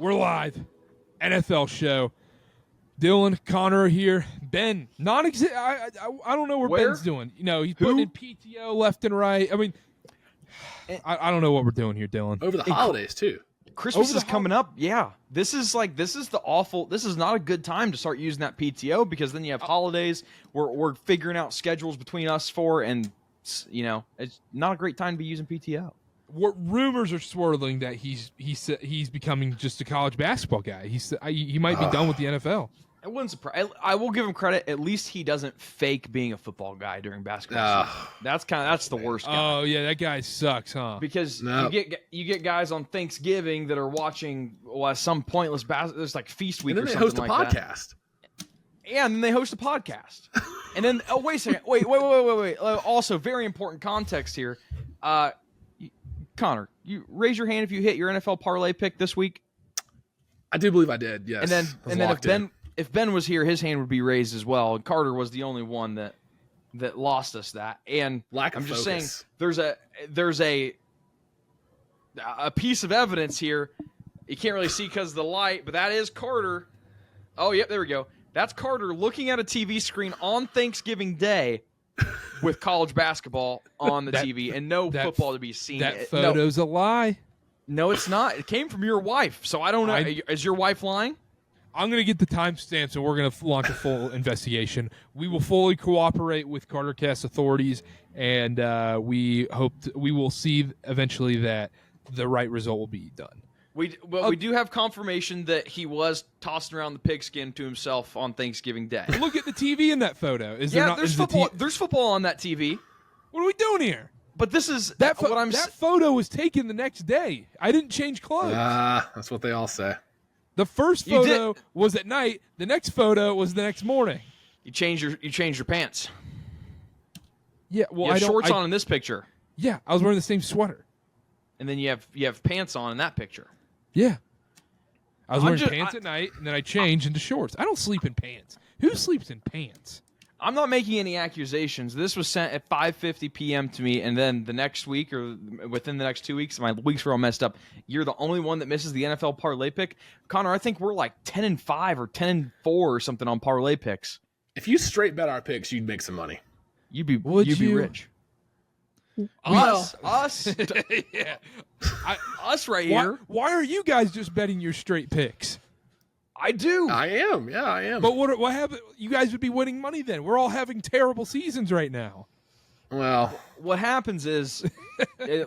We're live. NFL show. Dylan, Connor here. Ben, I don't know where Ben's doing. You know, he's putting in PTO left and right. I mean, I don't know what we're doing here, Dylan. Over the holidays, too. Christmas is coming up. Yeah. This is not a good time to start using that PTO because then you have holidays. We're figuring out schedules between us four, and, you know, it's not a great time to be using PTO. What rumors are swirling that he's becoming just a college basketball guy. He might be done with the NFL. I wouldn't surprise. I will give him credit. At least he doesn't fake being a football guy during basketball season. That's the worst guy. Oh yeah, that guy sucks, huh? Because you get guys on Thanksgiving that are watching some pointless there's like Feast Week and then or something they host like a podcast. That. Yeah, and then they host a podcast. And then wait a second. Wait. Also, very important context here. Connor, you raise your hand if you hit your NFL parlay pick this week. I do believe I did. Yes. And then if Ben was here, his hand would be raised as well. And Karter was the only one that lost us that. And I'm just saying, there's a piece of evidence here. You can't really see because of the light, but that is Karter. Oh, yep, there we go. That's Karter looking at a TV screen on Thanksgiving Day with college basketball on the TV and no football to be seen. That photo's a lie. No, it's not. It came from your wife, so I don't know. Is your wife lying? I'm going to get the timestamps, and we're going to launch a full investigation. We will fully cooperate with KarterKast authorities, and we will see eventually that the right result will be done. We do have confirmation that he was tossing around the pigskin to himself on Thanksgiving Day. Look at the TV in that photo. There's football. There's football on that TV. What are we doing here? But this is that photo was taken the next day. I didn't change clothes. That's what they all say. The first photo was at night. The next photo was the next morning. You changed your pants. Yeah, well, you have shorts on in this picture. Yeah, I was wearing the same sweater. And then you have pants on in that picture. Yeah. I was wearing pants at night, and then I changed into shorts. I don't sleep in pants. Who sleeps in pants? I'm not making any accusations. This was sent at 5:50 p.m. to me, and then the next week or within the next 2 weeks, my weeks were all messed up. You're the only one that misses the NFL parlay pick. Connor, I think we're like 10-5 or 10-4 or something on parlay picks. If you straight bet our picks, you'd make some money. You'd be rich. Us, yeah. Us right here. Why are you guys just betting your straight picks? I do. I am. Yeah, I am. But what happened? You guys would be winning money then. We're all having terrible seasons right now. Well, what happens is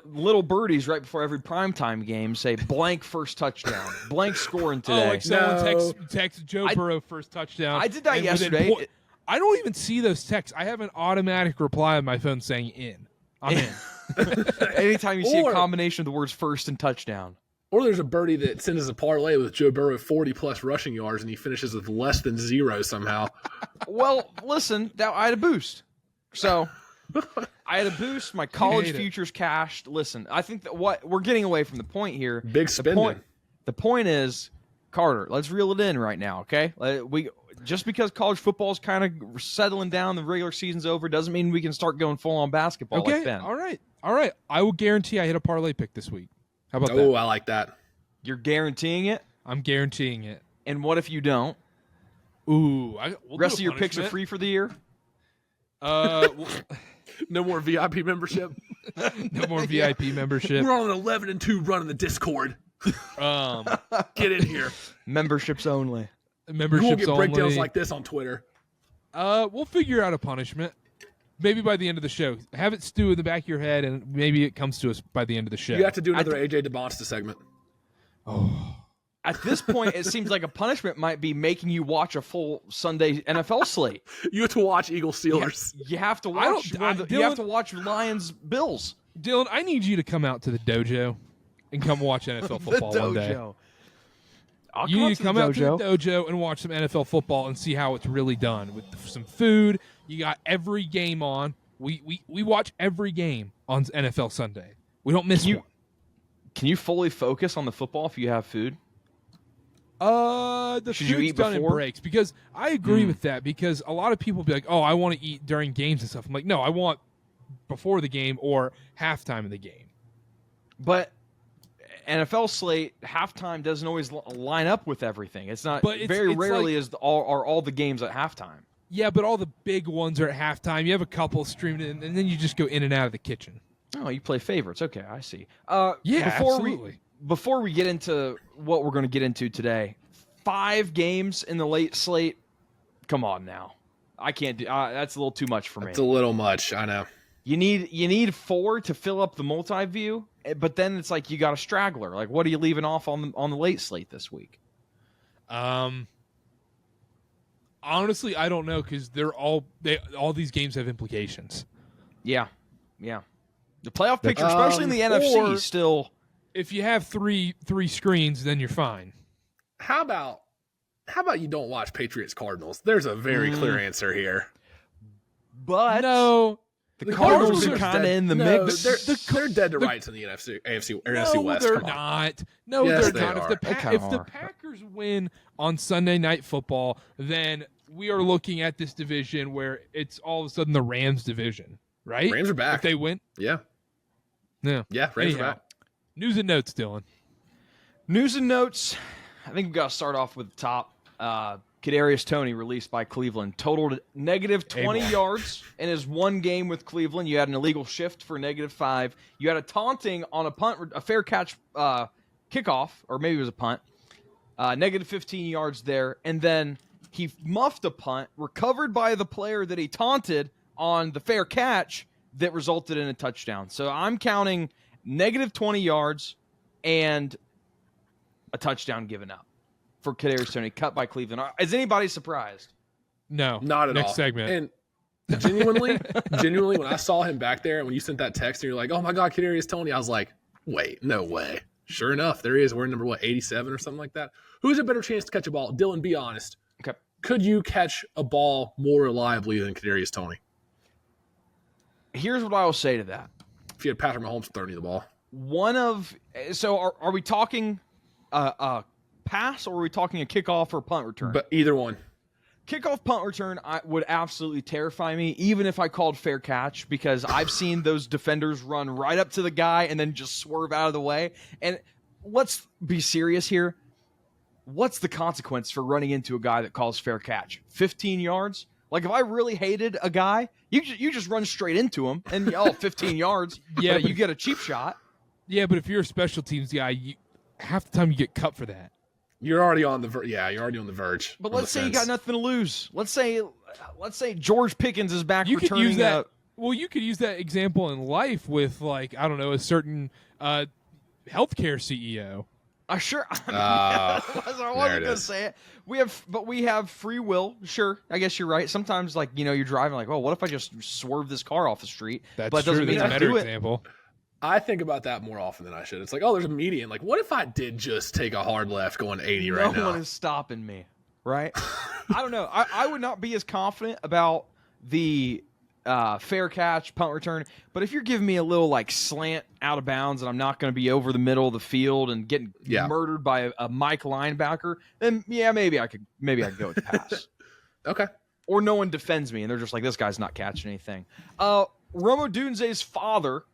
little birdies right before every primetime game say blank first touchdown, blank scoring today. Oh, like someone texts Joe Burrow first touchdown. I did that yesterday. I don't even see those texts. I have an automatic reply on my phone saying in. I'm in. Anytime you see a combination of the words first and touchdown. Or there's a birdie that sends us a parlay with Joe Burrow 40-plus rushing yards, and he finishes with less than 0 somehow. Well, listen, I had a boost. So I had a boost. My college futures cashed. Listen, I think that we're getting away from the point here. Big spending. The point is, Karter, let's reel it in right now, okay? Just because college football is kind of settling down, the regular season's over, doesn't mean we can start going full-on basketball like Ben. All right. I will guarantee I hit a parlay pick this week. How about that? Oh, I like that. You're guaranteeing it? I'm guaranteeing it. And what if you don't? Ooh. Rest of your picks are free for the year? No more VIP membership? No more VIP membership. We're on an 11-2 run in the Discord. Get in here. Memberships only. Memberships you won't get only. breakdowns like this on Twitter. We'll figure out a punishment. Maybe by the end of the show. Have it stew in the back of your head, and maybe it comes to us by the end of the show. You have to do another AJ DeBonsta segment. Oh. At this point, it seems like a punishment might be making you watch a full Sunday NFL slate. You have to watch Eagles Steelers. You have to watch. You have to watch Lions Bills. Dylan, I need you to come out to the dojo and come watch NFL football one day. You need to come out to the dojo and watch some NFL football and see how it's really done with some food. You got every game on. We watch every game on NFL Sunday. We don't miss one. Can you fully focus on the football if you have food? The food's done in breaks, because I agree with that, because a lot of people be like, oh, I want to eat during games and stuff. I'm like, no, I want before the game or halftime of the game. But NFL slate, halftime doesn't always line up with everything. It's not. But very it's rarely like, are all the games at halftime. Yeah, but all the big ones are at halftime. You have a couple streamed in, and then you just go in and out of the kitchen. Oh, you play favorites. Okay, I see. Absolutely. Before we get into what we're going to get into today, 5 games in the late slate. Come on now, I can't do. That's a little too much for me. It's a little much. I know. You need 4 to fill up the multi-view, but then it's like you got a straggler. Like, what are you leaving off on the late slate this week? Honestly, I don't know because all these games have implications. Yeah. The playoff picture, especially in the NFC, still. If you have three screens, then you're fine. How about you don't watch Patriots Cardinals? There's a very clear answer here. But no, the Cardinals are kind of in the mix. They're dead to rights in the NFC West. They're Come on. not. No, Yes, they're they not. are. If the Packers win on Sunday Night Football, then we are looking at this division where it's all of a sudden the Rams division, right? Rams are back. If they win. Yeah. Yeah. Rams are back. News and notes, Dylan. News and notes. I think we've got to start off with the top. Kadarius Toney released by Cleveland totaled negative 20 yards in his one game with Cleveland. You had an illegal shift for negative 5. You had a taunting on a fair catch kickoff, or maybe it was a punt. Negative 15 yards there, and then he muffed a punt recovered by the player that he taunted on the fair catch that resulted in a touchdown. So I'm counting negative 20 yards and a touchdown given up for Kadarius Toney, cut by Cleveland. Is anybody surprised? No. Not at all. Next segment. And genuinely, when I saw him back there and when you sent that text and you're like, oh my God, Kadarius Toney, I was like, wait, no way. Sure enough, there he is. We're number 87 or something like that. Who's a better chance to catch a ball? Dylan, be honest. Okay. Could you catch a ball more reliably than Kadarius Toney? Here's what I will say to that. If you had Patrick Mahomes throwing you the ball. Are we talking a pass or are we talking a kickoff or punt return? But either one. Kickoff punt return would absolutely terrify me, even if I called fair catch, because I've seen those defenders run right up to the guy and then just swerve out of the way. And let's be serious here. What's the consequence for running into a guy that calls fair catch? 15 yards? Like, if I really hated a guy, you just run straight into him and 15 yards. Yeah, you get a cheap shot. Yeah, but if you're a special teams guy, half the time you get cut for that. You're already on the verge. Yeah, you're already on the verge. But let's say you got nothing to lose. Let's say George Pickens is back You returning could use that. Well, you could use that example in life with, like, I don't know, a certain healthcare CEO. Sure. I wasn't going to say it. We have free will. Sure. I guess you're right. Sometimes, like, you're driving like, oh, what if I just swerve this car off the street? But it doesn't mean that's a I better do example. I think about that more often than I should. It's like, oh, there's a median. Like, what if I did just take a hard left going 80 right now? No one is stopping me, right? I don't know. I would not be as confident about the fair catch, punt return. But if you're giving me a little, like, slant out of bounds and I'm not going to be over the middle of the field and getting murdered by a Mike linebacker, then, yeah, maybe I could go with the pass. Okay. Or no one defends me and they're just like, this guy's not catching anything. Rome Odunze's father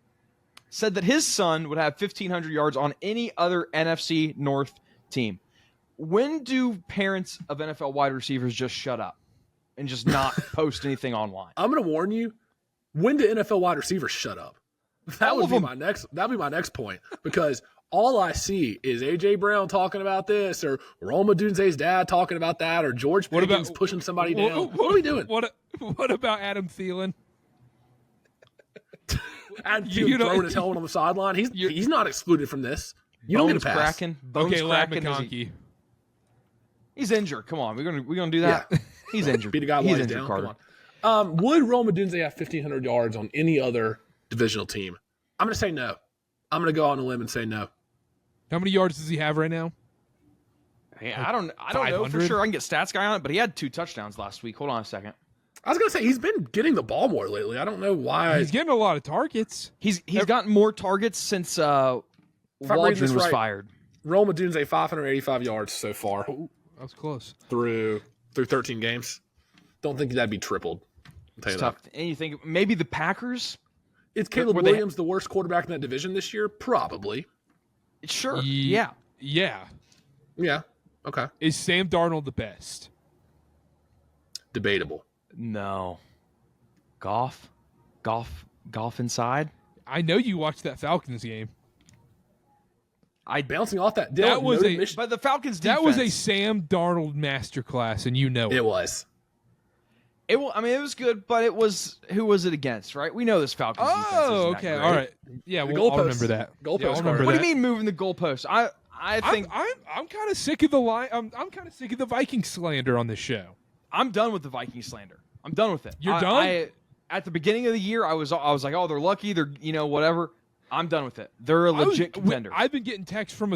said that his son would have 1,500 yards on any other NFC North team. When do parents of NFL wide receivers just shut up and just not post anything online? I'm going to warn you. When do NFL wide receivers shut up? That'd be my next point, because all I see is AJ Brown talking about this, or Rome Odunze's dad talking about that, or George Pickens pushing somebody down. What are we doing? What about Adam Thielen? And throwing his helmet on the sideline. He's not excluded from this. You don't get a pass. Cracking. Okay, Lad McConkey. He's injured. Come on, we're gonna do that. Yeah. He's injured. Beat a guy while he's down. Come on. Would Rome Odunze have 1,500 yards on any other divisional team? I'm gonna say no. I'm gonna go on a limb and say no. How many yards does he have right now? Hey, I don't know for sure. I can get stats guy on it, but he had 2 touchdowns last week. Hold on a second. I was going to say, he's been getting the ball more lately. I don't know why. He's getting a lot of targets. He's gotten more targets since Waldron was fired. Rome Odunze, 585 yards so far. Ooh, that was close. Through 13 games. Don't think that'd be tripled. It's tough. And you think maybe the Packers? Is Caleb Williams the worst quarterback in that division this year? Probably. Sure. Yeah. Yeah. Okay. Is Sam Darnold the best? Debatable. No. Golf inside. I know you watched that Falcons game. Bouncing off that. That was but the Falcons defense. That was a Sam Darnold masterclass, and you know it was. It was good, but it was who was it against, right? We know this Falcons defense. Oh, okay, all right. Yeah, I'll remember that. Goalpost. What do you mean moving the goalpost? I think I'm kind of sick of the line. I'm kind of sick of the Viking slander on this show. I'm done with the Viking slander. I'm done with it. You're done? At the beginning of the year, I was like, oh, they're lucky. They're whatever. I'm done with it. They're a legit contender. I've been getting texts from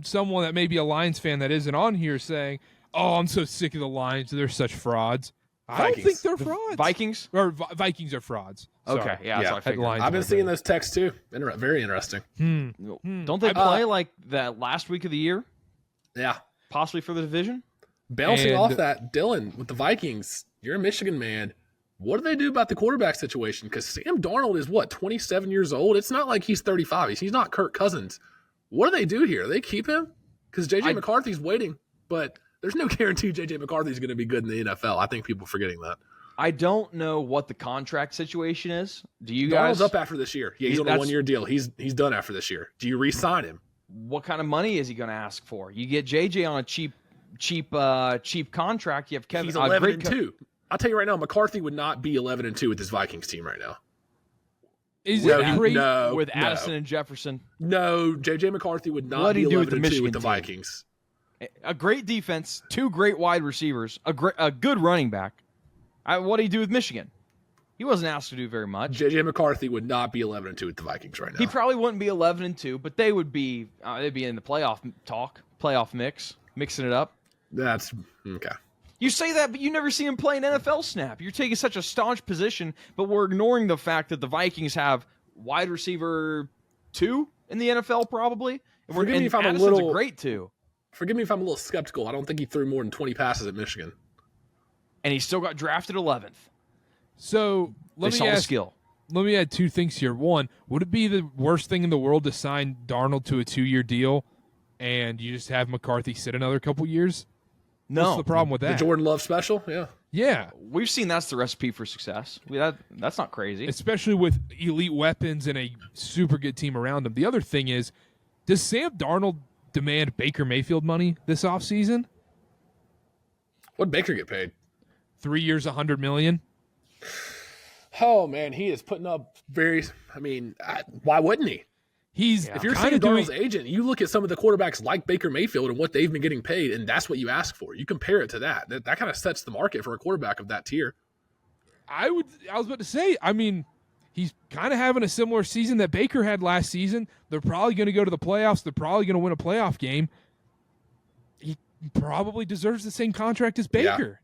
someone that may be a Lions fan that isn't on here saying, "Oh, I'm so sick of the Lions. They're such frauds." I don't think they're frauds. Vikings Vikings are frauds. Okay, Sorry. yeah. That's what I figured. I've been seeing those texts too. Very interesting. Don't they play like that last week of the year? Yeah, possibly for the division. Bouncing off that, Dylan, with the Vikings, you're a Michigan man. What do they do about the quarterback situation? Because Sam Darnold is, 27 years old? It's not like he's 35. He's not Kirk Cousins. What do they do here? They keep him? Because J.J. McCarthy's waiting, but there's no guarantee J.J. McCarthy's going to be good in the NFL. I think people are forgetting that. I don't know what the contract situation is. Do you guys? Darnold's up after this year. Yeah, he's on a one-year deal. He's done after this year. Do you re-sign him? What kind of money is he going to ask for? You get J.J. on a cheap contract. You have Kevin. He's 11-2. I'll tell you right now, McCarthy would not be 11-2 with this Vikings team right now. Is it great with Addison and Jefferson? No, J.J. McCarthy would not be 11-2 with the Vikings. A great defense, 2 great wide receivers, a good running back. What did he do with Michigan? He wasn't asked to do very much. J.J. McCarthy would not be 11-2 with the Vikings right now. He probably wouldn't be 11-2, but they would be. They'd be in the playoff mix, mixing it up. That's okay. You say that, but you never see him play an NFL snap. You're taking such a staunch position, but we're ignoring the fact that the Vikings have wide receiver 2 in the NFL, probably. Forgive me if I'm Addison's a great 2. Forgive me if I'm a little skeptical. I don't think he threw more than 20 passes at Michigan. And he still got drafted 11th. So let me add 2 things here. One, would it be the worst thing in the world to sign Darnold to a 2-year deal and you just have McCarthy sit another couple years? No. What's the problem with that? The Jordan Love special? Yeah. Yeah. We've seen that's the recipe for success. That's not crazy. Especially with elite weapons and a super good team around him. The other thing is, does Sam Darnold demand Baker Mayfield money this offseason? What'd Baker get paid? 3 years, $100 million. Oh, man, he is putting up why wouldn't he? If you're Sam Darnold's agent, you look at some of the quarterbacks like Baker Mayfield and what they've been getting paid, and that's what you ask for. You compare it to that. That kind of sets the market for a quarterback of that tier. I was about to say, he's kind of having a similar season that Baker had last season. They're probably going to go to the playoffs. They're probably going to win a playoff game. He probably deserves the same contract as Baker.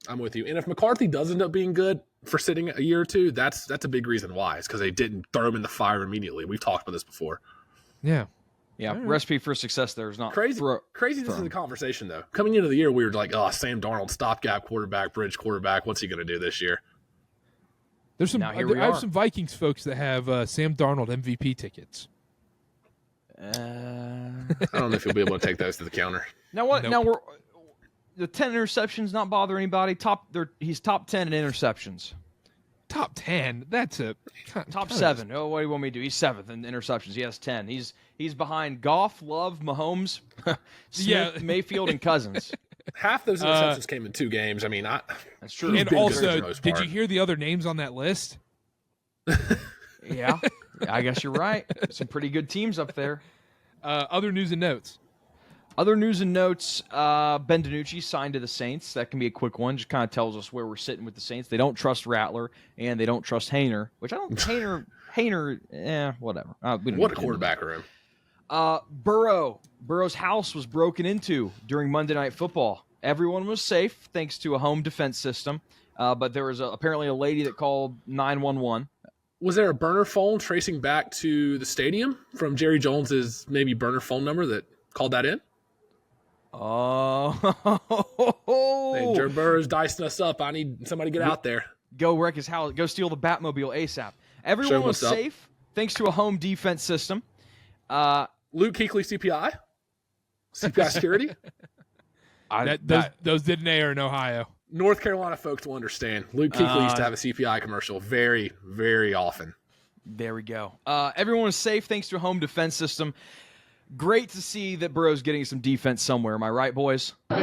Yeah, I'm with you. And if McCarthy does end up being good for sitting a year or two, that's a big reason why. It's because they didn't throw him in the fire immediately. We've talked about this before. Yeah. Yeah, recipe for success there is not crazy. Crazy this is the conversation, though. Coming into the year, we were like, Sam Darnold, stopgap quarterback, bridge quarterback. What's he going to do this year? I have some Vikings folks that have Sam Darnold MVP tickets. I don't know if you'll be able to take those to the counter. Now what? Nope. Now the 10 interceptions not bother anybody. He's top 10 in interceptions. Top 10? That's a top 7. Oh, what do you want me to do? He's 7th in interceptions. He has 10. He's behind Goff, Love, Mahomes, Smith, Mayfield, and Cousins. Half those interceptions came in 2 games. That's true. And also, did you hear the other names on that list? Yeah, I guess you're right. Some pretty good teams up there. Other news and notes. Ben DiNucci signed to the Saints. That can be a quick one. Just kind of tells us where we're sitting with the Saints. They don't trust Rattler, and they don't trust Haener, which I don't. Haener, whatever. What a quarterback room. Burrow's house was broken into during Monday Night Football. Everyone was safe thanks to a home defense system, but there was apparently a lady that called 911. Was there a burner phone tracing back to the stadium from Jerry Jones's maybe burner phone number that called that in? Oh. Hey, Joe Burrow's dicing us up. I need somebody to get out there. Go wreck his house. Go steal the Batmobile ASAP. Everyone was safe thanks to a home defense system. Luke Kuechly CPI? CPI security? Those didn't air in Ohio. North Carolina folks will understand. Luke Kuechly used to have a CPI commercial very, very often. There we go. Everyone is safe thanks to a home defense system. Great to see that Burrow's getting some defense somewhere. Am I right, boys? You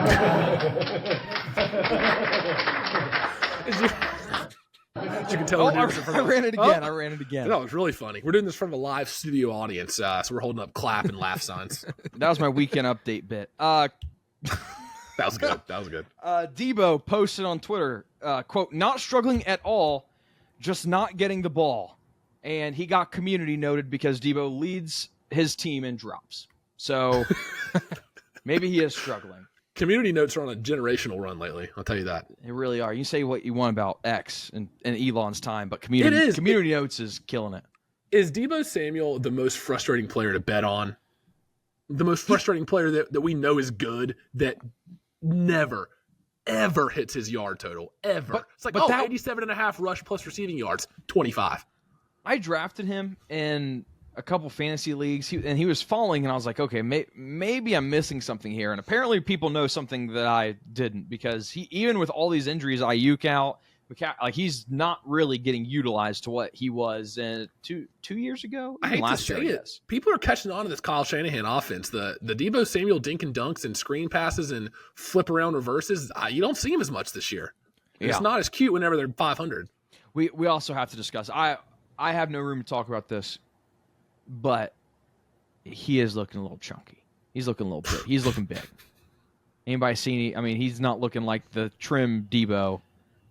can tell I ran it again. I ran it again. No, it was really funny. We're doing this from a live studio audience, so we're holding up clap and laugh signs. That was my weekend update bit. That was good. Debo posted on Twitter, quote, not struggling at all, just not getting the ball. And he got community noted because Debo leads his team in drops. So maybe he is struggling. Community notes are on a generational run lately. I'll tell you that. They really are. You can say what you want about X and Elon's time, but community notes is killing it. Is Debo Samuel the most frustrating player to bet on? The most frustrating player that we know is good that never, ever hits his yard total. Ever. It's like, 87.5 rush plus receiving yards, 25. I drafted him in a couple fantasy leagues, and he was falling, and I was like, okay, maybe I'm missing something here. And apparently people know something that I didn't, because he, even with all these injuries, Ayuk out, like he's not really getting utilized to what he was two years ago. I hate last to say year, it. People are catching on to this Kyle Shanahan offense. The Debo Samuel dink and dunks and screen passes and flip around reverses, you don't see him as much this year. Yeah. It's not as cute whenever they're 500. We also have to discuss. I have no room to talk about this, but he is looking a little chunky. He's looking a little big. He's looking big. Anybody seen? I mean, he's not looking like the trim Debo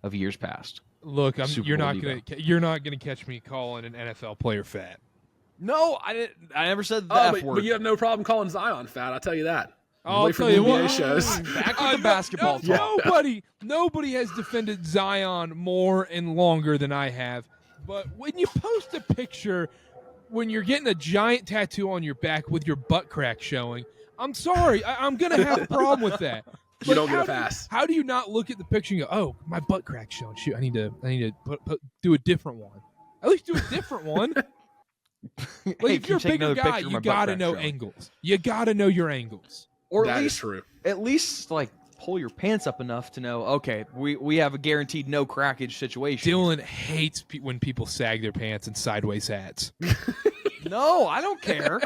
of years past. Look, you're not gonna catch me calling an NFL player fat. No, I didn't. I never said that word. But you have no problem calling Zion fat. I'll tell you that. I'll tell you what. Shows. Back with the basketball talk. Nobody has defended Zion more and longer than I have. But when you post a picture when you're getting a giant tattoo on your back with your butt crack showing, I'm sorry, I'm gonna have a problem with that. You don't get a pass. How do you not look at the picture and go, "Oh, my butt crack's showing. Shoot, I need to do a different one. At least do a different one." Like, hey, if you're a bigger guy, you gotta know angles. You gotta know your angles. Or that is true. At least like pull your pants up enough to know, okay, we have a guaranteed no crackage situation. Dylan hates when people sag their pants in sideways hats. No, I don't care.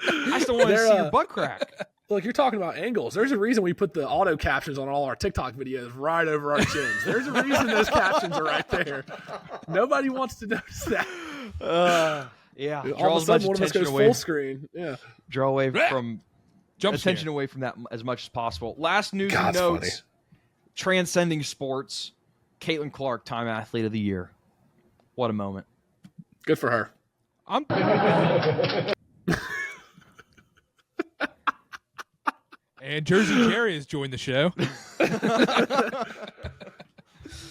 I still want to see your butt crack. Look, you're talking about angles. There's a reason we put the auto captions on all our TikTok videos right over our chins. There's a reason those captions are right there. Nobody wants to notice that. Yeah. All of a sudden, one of us goes full screen. Yeah. Draw away from attention away from that as much as possible. Last news and notes. Funny. Transcending sports. Caitlin Clark, Time Athlete of the Year. What a moment. Good for her. And Jersey Jerry has joined the show.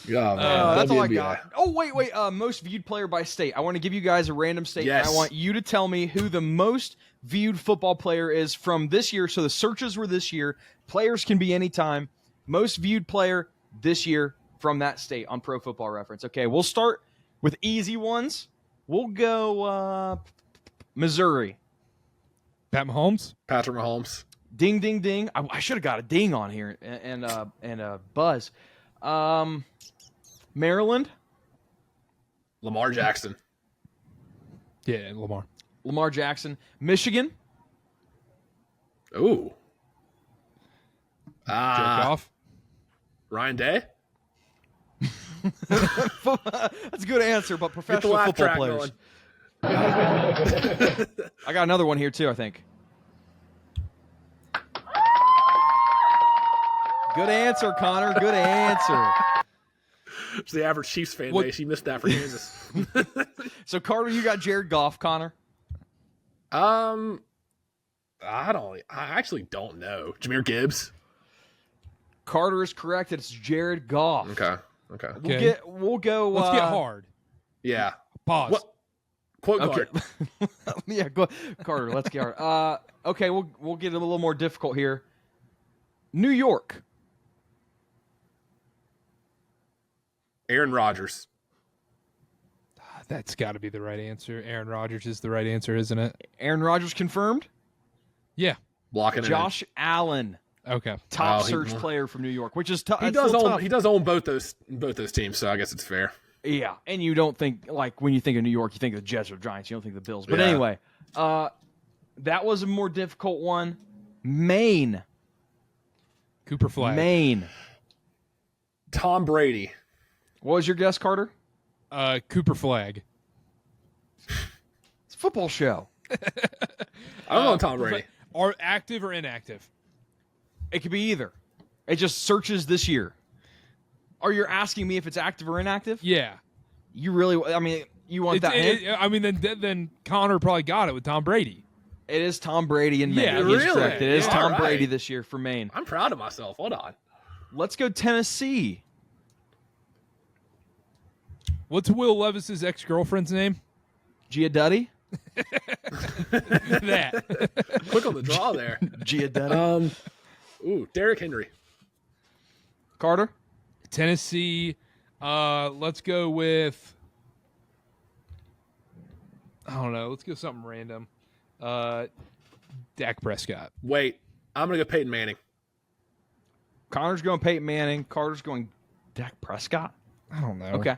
Yeah, that's all I got. Oh, wait. Most viewed player by state. I want to give you guys a random state. Yes. I want you to tell me who the most viewed football player is from this year. So the searches were this year. Players can be anytime. Most viewed player this year from that state on Pro Football Reference. Okay, we'll start with easy ones. We'll go Missouri. Pat Mahomes? Patrick Mahomes. Ding, ding, ding. I should have got a ding on here and a buzz. Maryland. Lamar Jackson. Yeah, Lamar. Lamar Jackson. Michigan. Ooh. Jared Goff. Ryan Day. That's a good answer, but professional football players. I got another one here too, I think. Good answer, Connor. Good answer. It's the average Chiefs fan base. He missed that for Kansas. So, Carter, you got Jared Goff, Connor? I actually don't know. Jahmyr Gibbs. Carter is correct. It's Jared Goff. Okay. We'll go. Let's get hard. Yeah. Pause. What? Quote guard. Yeah, go, Carter. Let's get hard. Okay, we'll get a little more difficult here. New York. Aaron Rodgers. That's got to be the right answer. Aaron Rodgers is the right answer, isn't it? Aaron Rodgers confirmed. Yeah. Blocking Josh Allen, Okay. top search player from New York, which is tough. He does own both those teams, so I guess it's fair. Yeah, and you don't think, like, when you think of New York, you think of the Jets or Giants. You don't think of the Bills. But anyway, that was a more difficult one. Maine. Cooper Flag. Maine. Tom Brady. What was your guess, Carter? Cooper Flag. It's a football show. I don't know Tom Brady. Are active or inactive? It could be either. It just searches this year. Are you asking me if it's active or inactive? Yeah. You really, I mean, you want that hint? Then Connor probably got it with Tom Brady. It is Tom Brady in Maine. Yeah, He's really? correct. It is Yeah. Tom All right. Brady this year for Maine. I'm proud of myself. Hold on. Let's go Tennessee. What's Will Levis's ex-girlfriend's name? Gia Duddy? That. Quick on the draw there. Gia Duddy. Derrick Henry. Carter? Tennessee. Let's go with, I don't know. Let's go something random. Dak Prescott. Wait, I'm gonna go Peyton Manning. Connor's going Peyton Manning. Carter's going Dak Prescott. I don't know. Okay.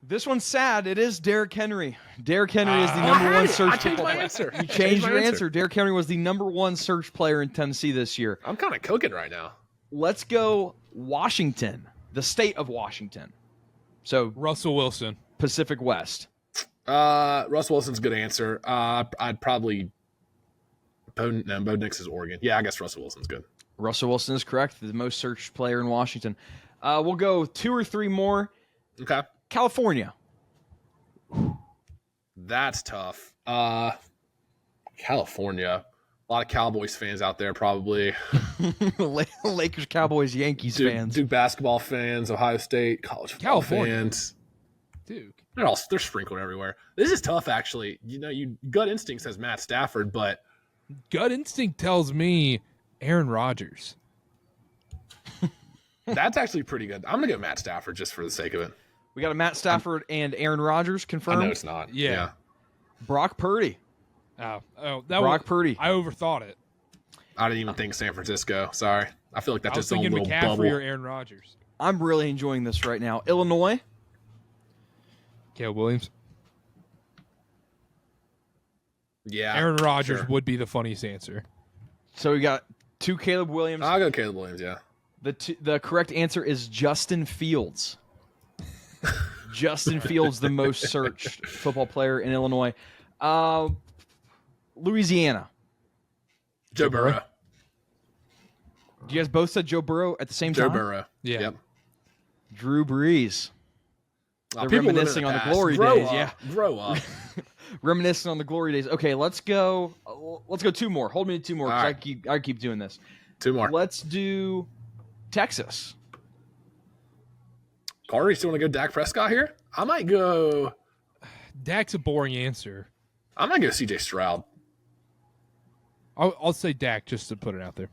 This one's sad. It is Derrick Henry. Derrick Henry is the number one search. I changed my answer. You changed your answer. Derrick Henry was the number one search player in Tennessee this year. I'm kind of cooking right now. Let's go Washington, the state of Washington. So Russell Wilson. Pacific West. Russ Wilson's a good answer. I'd probably Bo Nix is Oregon. Yeah, I guess Russell Wilson's good. Russell Wilson is correct. The most searched player in Washington. We'll go 2 or 3 more. Okay. California. That's tough. California. A lot of Cowboys fans out there probably. Lakers, Cowboys, Yankees fans. Duke basketball fans, Ohio State, college football fans. Duke. They're sprinkled everywhere. This is tough, actually. You know, gut instinct says Matt Stafford, but Gut instinct tells me Aaron Rodgers. that's actually pretty good. I'm gonna go Matt Stafford just for the sake of it. We got a Matt Stafford and Aaron Rodgers confirmed. I know it's not. Yeah. Brock Purdy. Brock Purdy. I overthought it. I didn't even think San Francisco. Sorry. I feel like that's I was just a thinking little McCaffrey bubble. or Aaron Rodgers. I'm really enjoying this right now. Illinois. Caleb Williams. Yeah. Aaron Rodgers sure. would be the funniest answer. So we got 2 Caleb Williams. I'll go Caleb Williams, yeah. The correct answer is Justin Fields. Justin Fields, the most searched football player in Illinois. Louisiana. Joe Burrow. You guys both said Joe Burrow at the same Joe time? Burrow. Yeah. Yep. Drew Brees. They're People live in reminiscing on the past. glory Grow days. up. Yeah. Grow up. Reminiscing on the glory days. Okay, let's go 2 more. Hold me to 2 more because All right. I keep doing this. 2 more. Let's do Texas. Carter, you still want to go Dak Prescott here? I might go Dak's a boring answer. CJ Stroud. I'll say Dak just to put it out there.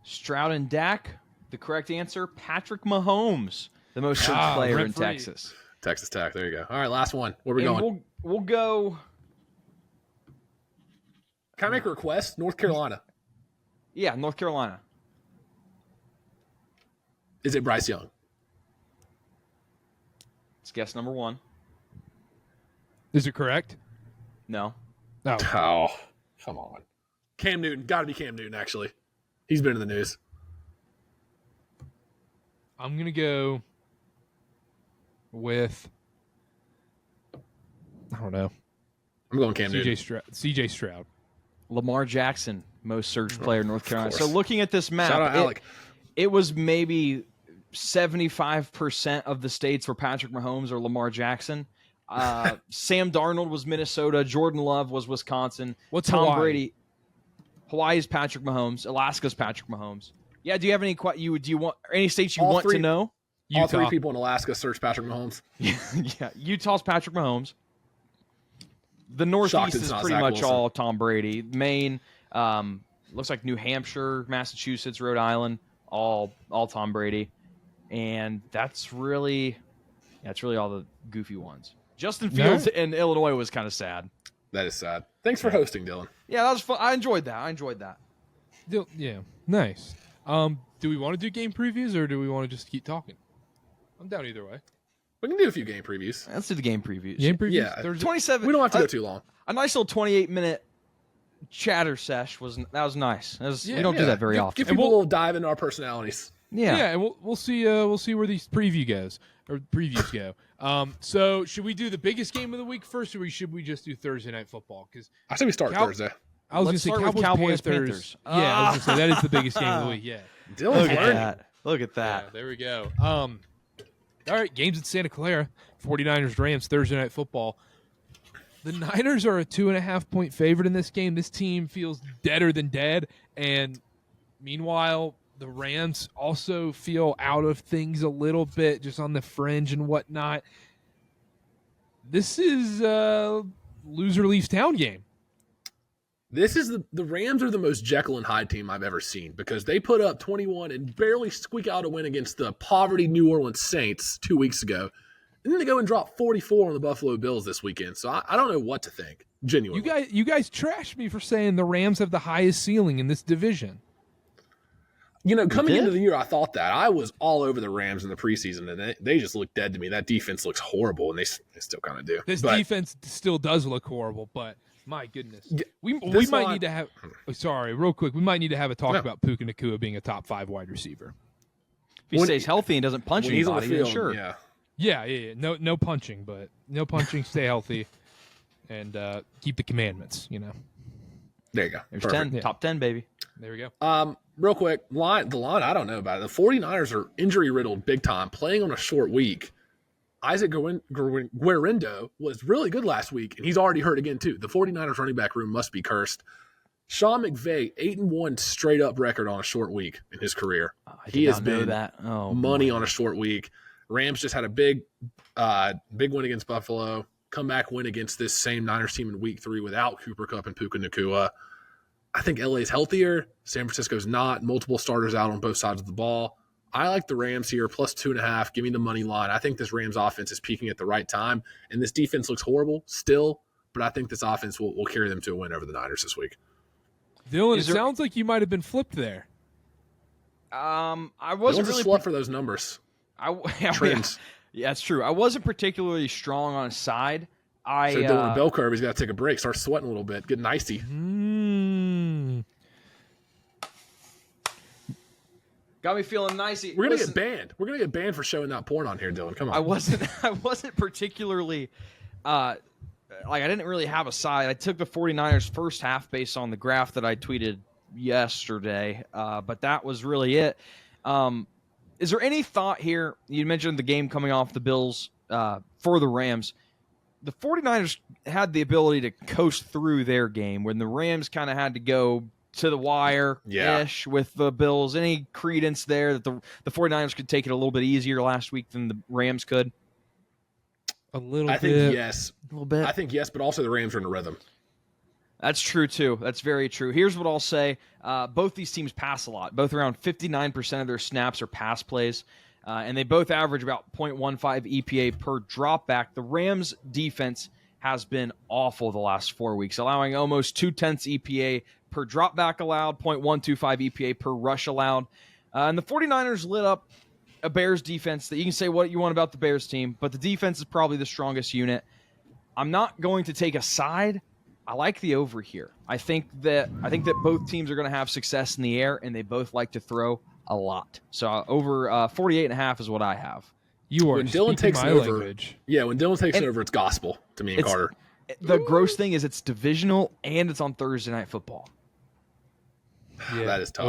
Stroud and Dak. The correct answer, Patrick Mahomes, the most searched player in rent-free. Texas. Texas Tech. There you go. All right, last one. Where we And going? We'll go. Can I make a request? North Carolina. Yeah, North Carolina. Is it Bryce Young? It's guess number 1. Is it correct? No. No. Oh, come on. Cam Newton. Got to be Cam Newton, actually. He's been in the news. I'm going to go with, I don't know, I'm going Cam Newton. CJ Stroud. Lamar Jackson, most searched player in North Carolina. So course. looking at this map, Shout out Alec. it was maybe 75% of the states were Patrick Mahomes or Lamar Jackson. Sam Darnold was Minnesota. Jordan Love was Wisconsin. What's Tom Hawaii? Brady? Hawaii's Patrick Mahomes. Alaska's Patrick Mahomes. Yeah. Do you have any? Do you want any states you All want 3 to know? All Utah. 3 people in Alaska search Patrick Mahomes. Yeah. Utah's Patrick Mahomes. The Shocked Northeast it's is not pretty Zach much Wilson. all Tom Brady. Maine, looks like New Hampshire, Massachusetts, Rhode Island, all Tom Brady, and that's really all the goofy ones. Justin Fields in Illinois was kind of sad. That is sad. Thanks for hosting, Dylan. Yeah, that was fun. I enjoyed that. Yeah, nice. Do we want to do game previews or do we want to just keep talking? I'm down either way. We can do a few game previews. Let's do the game previews. Game previews? Yeah. Thursday? 27. We don't have to go too long. A nice little 28-minute chatter sesh was nice. We don't do that very often. Give people a little dive into our personalities. Yeah, and we'll see where these previews go. So should we do the biggest game of the week first, or should we just do Thursday night football? Because I say we start Thursday. I was going to say Cowboys Panthers. Yeah, I was going to say that is the biggest game of the week. Yeah, Dylan's learning. Look at that. Yeah, there we go. All right, games at Santa Clara. 49ers Rams Thursday night football. The Niners are a 2.5-point favorite in this game. This team feels deader than dead, and meanwhile, the Rams also feel out of things a little bit, just on the fringe and whatnot. This is a loser leaves town game. This is the Rams are the most Jekyll and Hyde team I've ever seen because they put up 21 and barely squeak out a win against the poverty New Orleans Saints 2 weeks ago. And then they go and drop 44 on the Buffalo Bills this weekend. So I don't know what to think, genuinely. You guys trashed me for saying the Rams have the highest ceiling in this division. Coming into the year, I thought that. I was all over the Rams in the preseason, and they just look dead to me. That defense looks horrible, and they still kind of do. This defense still does look horrible, but my goodness. We might need to have – sorry, real quick. We might need to have a talk about Puka Nacua being a top 5 wide receiver. If he stays healthy and doesn't punch anybody, he's on the field, sure. Yeah. No punching, but no punching, stay healthy, and keep the commandments, There you go. There's 10. Yeah. Top 10, baby. There we go. Real quick, the line, I don't know about it. The 49ers are injury-riddled big time, playing on a short week. Isaac Guerrero was really good last week, and he's already hurt again, too. The 49ers running back room must be cursed. Sean McVay, 8-1 straight-up record on a short week in his career. He has been money on a short week. Rams just had a big win against Buffalo, comeback win against this same Niners team in week 3 without Cooper Kupp and Puka Nacua. I think LA's healthier. San Francisco's not. Multiple starters out on both sides of the ball. I like the Rams here, plus 2.5. Give me the money line. I think this Rams offense is peaking at the right time, and this defense looks horrible still, but I think this offense will carry them to a win over the Niners this week. Dylan, sounds like you might have been flipped there. I wasn't really slut for those numbers. Trends. Yeah, that's true. I wasn't particularly strong on his side. So doing a bell curve, he's got to take a break, start sweating a little bit, getting icy. Got me feeling nicey. We're gonna get banned. We're gonna get banned for showing that porn on here, Dylan. Come on. I wasn't particularly I didn't really have a side. I took the 49ers first half based on the graph that I tweeted yesterday, but that was really it. Is there any thought here? You mentioned the game coming off the Bills for the Rams. The 49ers had the ability to coast through their game when the Rams kind of had to go to the wire-ish with the Bills. Any credence there that the 49ers could take it a little bit easier last week than the Rams could? A little bit. I think yes. A little bit. I think yes, but also the Rams are in a rhythm. That's true, too. That's very true. Here's what I'll say. Both these teams pass a lot. Both around 59% of their snaps are pass plays, and they both average about 0.15 EPA per dropback. The Rams' defense has been awful the last 4 weeks, allowing almost 0.2 EPA per dropback allowed, 0.125 EPA per rush allowed. And the 49ers lit up a Bears defense that you can say what you want about the Bears team, but the defense is probably the strongest unit. I'm not going to take a side. I like the over here. I think that both teams are going to have success in the air, and they both like to throw a lot. So over 48.5 is what I have. You are when Dylan takes my over. language. Yeah, when Dylan takes over, it's gospel to me and Karter. The gross thing is it's divisional and it's on Thursday Night Football. Yeah. That is tough.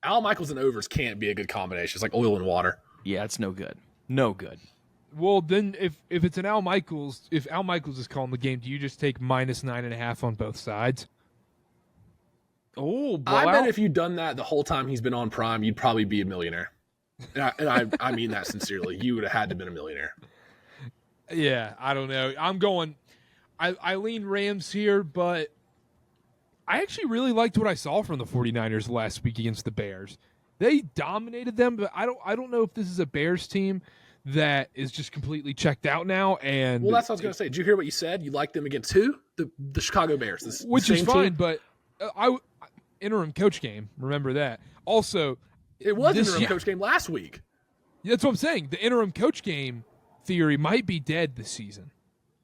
Al Michaels and overs can't be a good combination. It's like oil and water. Yeah, it's no good. No good. Well, then if it's an Al Michaels, if Al Michaels is calling the game, do you just take minus 9.5 on both sides? Oh, I bet if you'd done that the whole time he's been on Prime, you'd probably be a millionaire. And I mean that sincerely. You would have had to have been a millionaire. Yeah, I don't know. I'm going. I lean Rams here, but I actually really liked what I saw from the 49ers last week against the Bears. They dominated them, but I don't know if this is a Bears team that is just completely checked out now. And well, that's what I was going to say. Did you hear what you said? You like them against who? The Chicago Bears, which is fine. Team? But interim coach game. Remember that. Also, it was interim coach game last week. That's what I'm saying. The interim coach game theory might be dead this season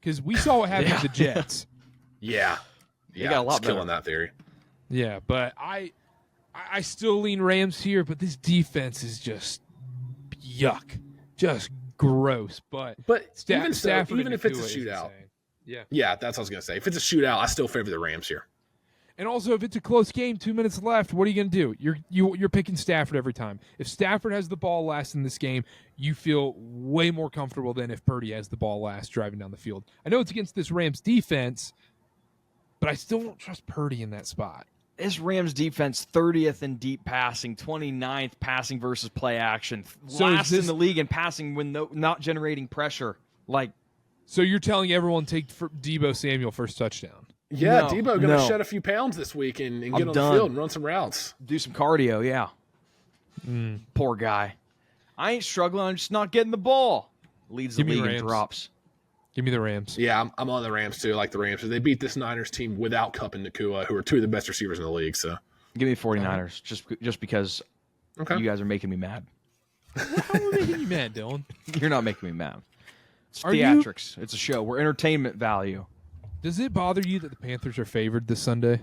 because we saw what happened to the Jets. Yeah, they got a lot killing that theory. Yeah, but I still lean Rams here, but this defense is just yuck, just gross. But even if it's a shootout, yeah, that's what I was gonna say. If it's a shootout, I still favor the Rams here. And also, if it's a close game, 2 minutes left, what are you going to do? You're picking Stafford every time. If Stafford has the ball last in this game, you feel way more comfortable than if Purdy has the ball last driving down the field. I know it's against this Rams defense, but I still don't trust Purdy in that spot. This Rams defense, 30th in deep passing, 29th passing versus play action, last in the league in passing when not generating pressure. So you're telling everyone take Deebo Samuel first touchdown? Yeah, Deebo going to shed a few pounds this week and get on the field and run some routes. Do some cardio, yeah. Poor guy. I ain't struggling. I'm just not getting the ball. Leads the league in drops. Give me the Rams. Yeah, I'm on the Rams, too. I like the Rams. They beat this Niners team without Kupp and Nakua, who are two of the best receivers in the league. So give me 49ers, just because you guys are making me mad. How are we making you mad, Dylan? You're not making me mad. It's theatrics. It's a show. We're entertainment value. Does it bother you that the Panthers are favored this Sunday?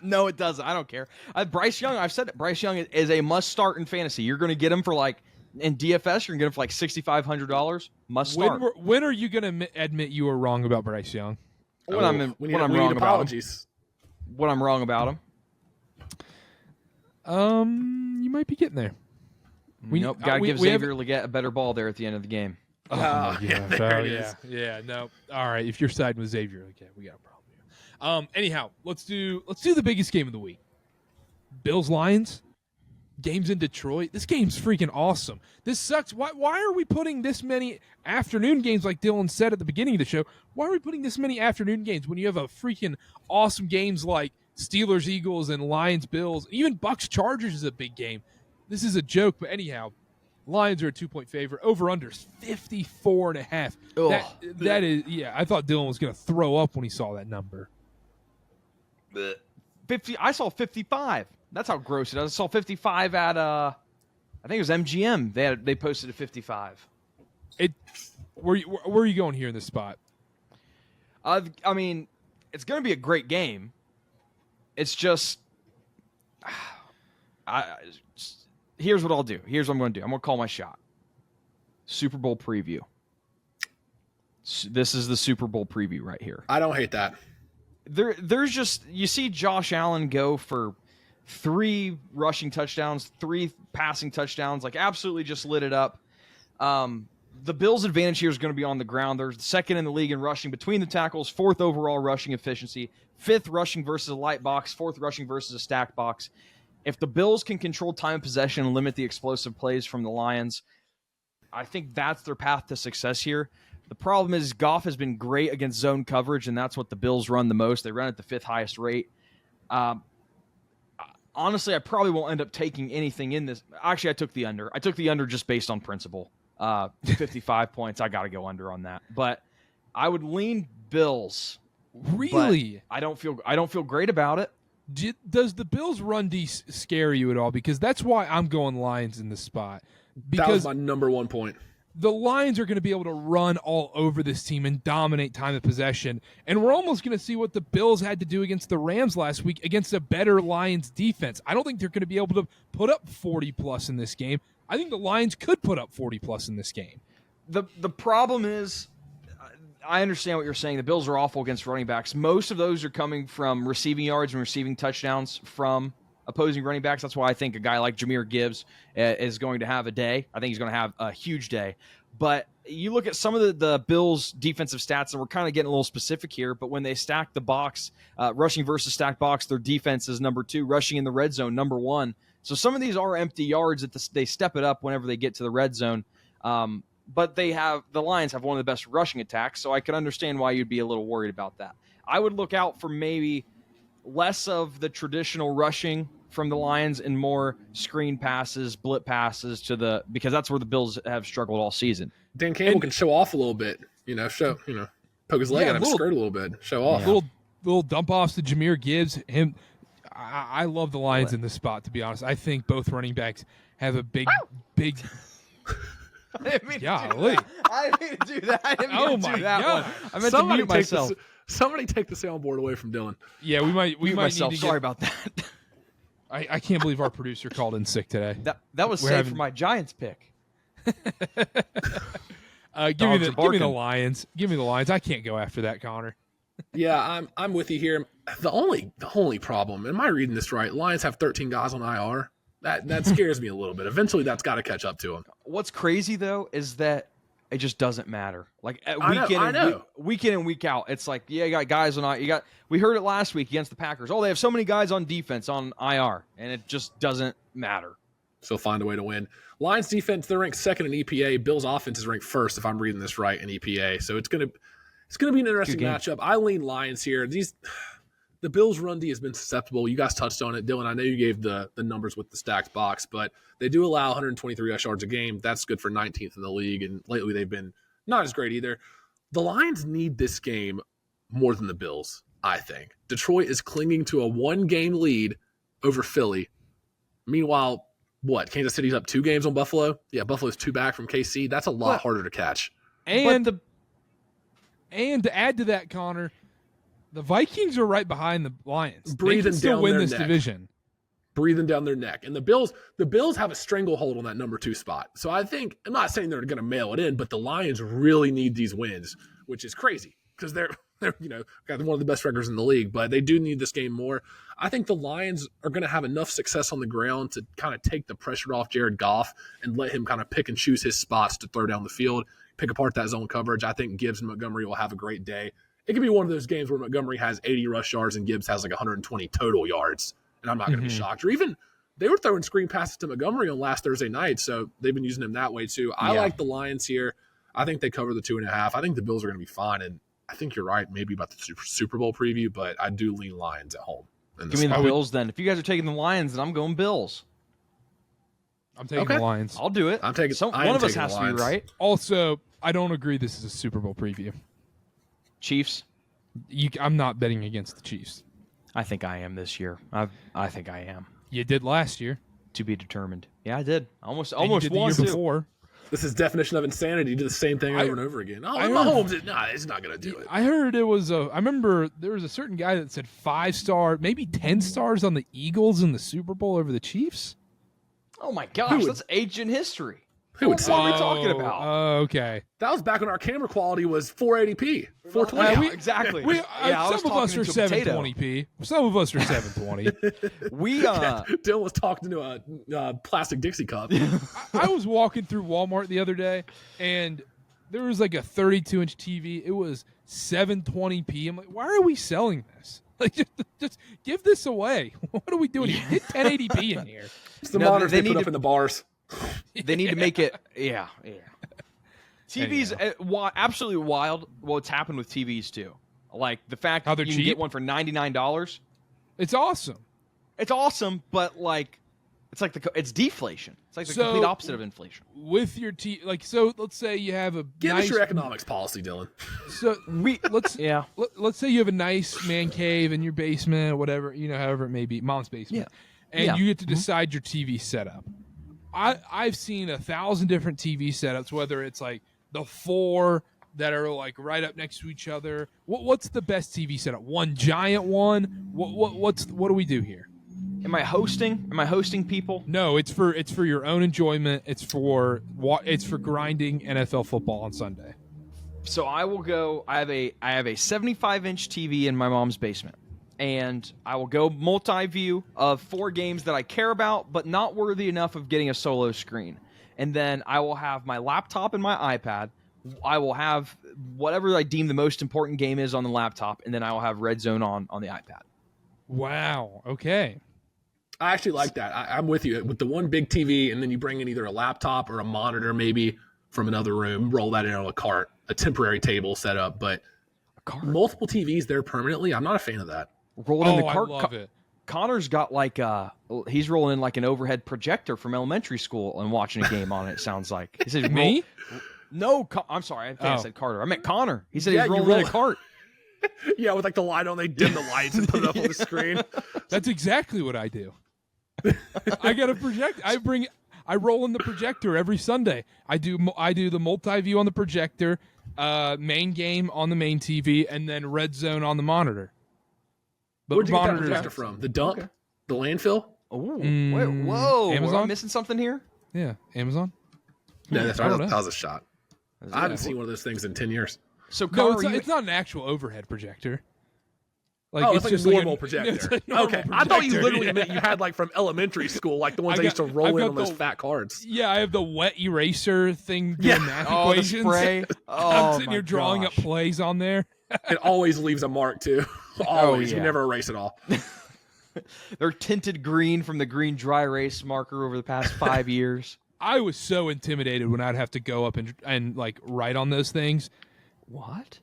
No, it doesn't. I don't care. Bryce Young, I've said it. Bryce Young is a must start in fantasy. You're going to get him for in DFS, you're going to get him for $6,500. Must start. When are you going to admit you were wrong about Bryce Young? When I'm wrong about him. When I'm wrong about him. You might be getting there. Nope. Got to give Xavier Legette a better ball there at the end of the game. Yeah. No. All right. If you're siding with Xavier, okay, we got a problem here. Anyhow, let's do the biggest game of the week. Bills Lions. Games in Detroit. This game's freaking awesome. This sucks. Why are we putting this many afternoon games, like Dylan said at the beginning of the show? Why are we putting this many afternoon games when you have a freaking awesome games like Steelers Eagles and Lions Bills? Even Bucks Chargers is a big game. This is a joke, but anyhow. Lions are a 2-point favorite. Over/under is 54.5. That is, I thought Dylan was going to throw up when he saw that number. 50. I saw 55. That's how gross it is. I saw 55 at I think it was MGM. They posted a 55. Where are you going here in this spot? I mean, it's going to be a great game. It's just here's what I'll do. Here's what I'm going to do. I'm going to call my shot. Super Bowl preview. This is the Super Bowl preview right here. I don't hate that. There's just, you see Josh Allen go for 3 rushing touchdowns, 3 passing touchdowns, absolutely just lit it up. The Bills' advantage here is going to be on the ground. They're second in the league in rushing between the tackles, 4th overall rushing efficiency, 5th rushing versus a light box, 4th rushing versus a stacked box. If the Bills can control time of possession and limit the explosive plays from the Lions, I think that's their path to success here. The problem is Goff has been great against zone coverage, and that's what the Bills run the most. They run at the 5th highest rate. Honestly, I probably won't end up taking anything in this. Actually, I took the under. I took the under just based on principle. 55 points, I got to go under on that. But I would lean Bills. Really? I don't feel great about it. Does the Bills' run D scare you at all? Because that's why I'm going Lions in this spot. Because that was my number one point. The Lions are going to be able to run all over this team and dominate time of possession. And we're almost going to see what the Bills had to do against the Rams last week against a better Lions defense. I don't think they're going to be able to put up 40-plus in this game. I think the Lions could put up 40-plus in this game. The problem is, I understand what you're saying. The Bills are awful against running backs. Most of those are coming from receiving yards and receiving touchdowns from opposing running backs. That's why I think a guy like Jahmyr Gibbs is going to have a day. I think he's going to have a huge day. But you look at some of the Bills' defensive stats, and we're kind of getting a little specific here, but when they stack the box, rushing versus stacked box, their defense is number 2, rushing in the red zone, number 1. So some of these are empty yards that they step it up whenever they get to the red zone. But the Lions have one of the best rushing attacks, so I can understand why you'd be a little worried about that. I would look out for maybe less of the traditional rushing from the Lions and more screen passes, blip passes because that's where the Bills have struggled all season. Dan Campbell can show off a little bit, poke his leg at him, skirt a little bit, show off. Little dump offs to Jahmyr Gibbs. I love the Lions in this spot, to be honest. I think both running backs have a big. I didn't mean Golly. I didn't mean to do that. I didn't mean Oh to my do that God. one. I meant to mute myself. Somebody take the soundboard away from Dylan. Yeah, we might myself. need to Sorry about that. I can't believe our producer called in sick today. That was saved for my Giants pick. Give me the Lions. Give me the Lions. I can't go after that, Connor. Yeah, I'm with you here. The only problem, am I reading this right? Lions have 13 guys on IR. That scares me a little bit. Eventually, that's got to catch up to them. What's crazy though is that it just doesn't matter. Like week in and week out, it's like you got guys on. We heard it last week against the Packers. Oh, they have so many guys on defense on IR, and it just doesn't matter. So find a way to win. Lions defense, they're ranked second in EPA. Bills offense is ranked first, if I'm reading this right, in EPA. So it's gonna be an interesting matchup. I lean Lions here. The Bills' run D has been susceptible. You guys touched on it, Dylan. I know you gave the numbers with the stacked box, but they do allow 123 rush yards a game. That's good for 19th in the league, and lately they've been not as great either. The Lions need this game more than the Bills, I think. Detroit is clinging to a one-game lead over Philly. Meanwhile, Kansas City's up 2 games on Buffalo? Yeah, Buffalo's 2 back from KC. That's a lot harder to catch. And to add to that, Connor, the Vikings are right behind the Lions. They can still win this division. Breathing down their neck. And the Bills have a stranglehold on that number 2 spot. So I'm not saying they're going to mail it in, but the Lions really need these wins, which is crazy because they're got one of the best records in the league, but they do need this game more. I think the Lions are going to have enough success on the ground to kind of take the pressure off Jared Goff and let him kind of pick and choose his spots to throw down the field, pick apart that zone coverage. I think Gibbs and Montgomery will have a great day. It could be one of those games where Montgomery has 80 rush yards and Gibbs has like 120 total yards, and I'm not going to be shocked. Or even they were throwing screen passes to Montgomery on last Thursday night, so they've been using him that way too. I like the Lions here. I think they cover the 2.5. I think the Bills are going to be fine, and I think you're right maybe about the Super Bowl preview, but I do lean Lions at home. Give me the Bills then. If you guys are taking the Lions, then I'm going Bills. I'm taking the Lions. I'll do it. I'm taking one of us has to be right. Also, I don't agree this is a Super Bowl preview. Chiefs? I'm not betting against the Chiefs. I think I am this year. I think I am. You did last year. To be determined. Yeah, I did. Almost won the year before. This is definition of insanity. You do the same thing over and over again. Mahomes, he's not going to do it. I heard it was I remember there was a certain guy that said 5-star, maybe 10 stars on the Eagles in the Super Bowl over the Chiefs. Oh my gosh, that's ancient history. Who would say what are we talking about? Okay. That was back when our camera quality was 480p, 420. Exactly. Some of us are 720p. Some of us are 720. Dylan was talking to a plastic Dixie cup. I was walking through Walmart the other day, and there was like a 32-inch TV. It was 720p. I'm like, why are we selling this? Like, just give this away. What are we doing here? Get 1080p in here. It's the monitors they put up in the bars. They need to make it, TVs, absolutely wild what's happened with TVs, too. Like, the fact that you can get one for $99. It's awesome. It's awesome, but, like, it's deflation. It's like the complete opposite of inflation. With your let's say you have a Give us your economics policy, Dylan. So let's say you have a nice man cave in your basement, whatever, however it may be, mom's basement, and you get to decide your TV setup. I've seen 1,000 different TV setups, whether it's like the 4 that are like right up next to each other. What's the best TV setup? One giant one? What do we do here? Am I hosting people? No, it's for your own enjoyment. It's for grinding NFL football on Sunday. So I will go. I have a 75-inch TV in my mom's basement. And I will go multi-view of 4 games that I care about, but not worthy enough of getting a solo screen. And then I will have my laptop and my iPad. I will have whatever I deem the most important game is on the laptop, and then I will have Red Zone on the iPad. Wow. Okay. I actually like that. I'm with you. With the one big TV, and then you bring in either a laptop or a monitor maybe from another room, roll that in on a cart, a temporary table set up. But multiple TVs there permanently, I'm not a fan of that. Rolled in the cart. I love it. Connor's got like he's rolling in like an overhead projector from elementary school and watching a game on it. It sounds like he said Me? No, I'm sorry. I think I said Karter. I meant Connor. He said Yeah, he's you rolling in a cart. Yeah, with like the light on, they dim the lights and put it up on the screen. That's exactly what I do. I got a project. I roll in the projector every Sunday. I do the multi-view on the projector, main game on the main TV, and then red zone on the monitor. But Where'd you get that projector from? The dump? Okay. The landfill? Oh, whoa! Amazon? Am I missing something here? Yeah, Amazon. No, that's I don't know. that was a shot. I haven't seen one of those things in 10 years. So No, Connor, it's not an actual overhead projector. Like, It's like just a normal it's projector. a normal Okay, I thought you projector, literally yeah. meant you had like from elementary school, like the ones they used to I've roll in got on those the- fat cards. Yeah, I have the wet eraser thing doing Yeah. math oh, the equations. spray. Oh, I'm sitting my here drawing gosh. up plays on there. It always leaves a mark too. Always. yeah. You never erase it all. They're tinted green from the green dry erase marker over the past 5 years. I was so intimidated when I'd have to go up and like write on those things. What?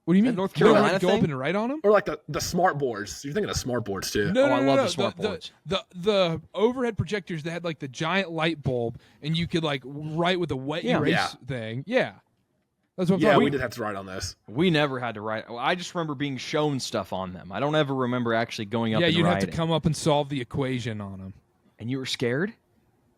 What do you that mean? North You don't Carolina have to go up thing? and write on them? Or like the smart boards. You're thinking of smart boards too. No, Oh, no, I no, love no. the smart boards. The overhead projectors that had like the giant light bulb, and you could like write with a wet erase Yeah. thing. Yeah, that's what I'm Yeah, talking we about. did have to write on this. We never had to write. I just remember being shown stuff on them. I don't ever remember actually going up Yeah, and you'd have writing. to come up and solve the equation on them. And you were scared?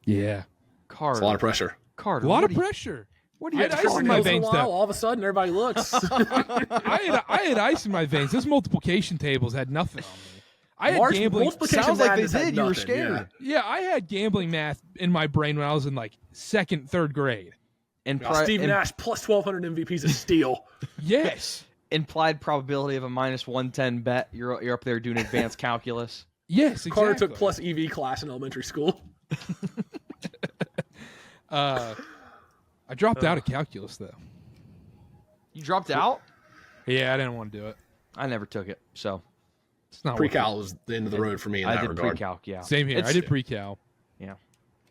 Yeah, Carter. It's a lot of pressure. Carter. a lot of what do you- pressure. What do I you had have ice to in do? my Once in a veins, while, though. all of a sudden, everybody looks. I had ice in my veins. Those multiplication tables had nothing on me. I had gambling. multiplication Sounds like they madness had did. You were nothing, scared. Yeah, I had gambling math in my brain when I was in like second, third grade. And Yeah. Steve Nash plus 1,200 MVPs of steal. Yes. implied probability of a minus 110 bet. You're up there doing advanced calculus. Yes, exactly. Carter took plus EV class in elementary school. I dropped out of calculus though. You dropped out? Yeah, I didn't want to do it. I never took it, so It's not worth Pre-cal was the end of the road for me in I that did regard. pre-calc. Yeah, it. Same here. It's- I did pre-cal. Yeah,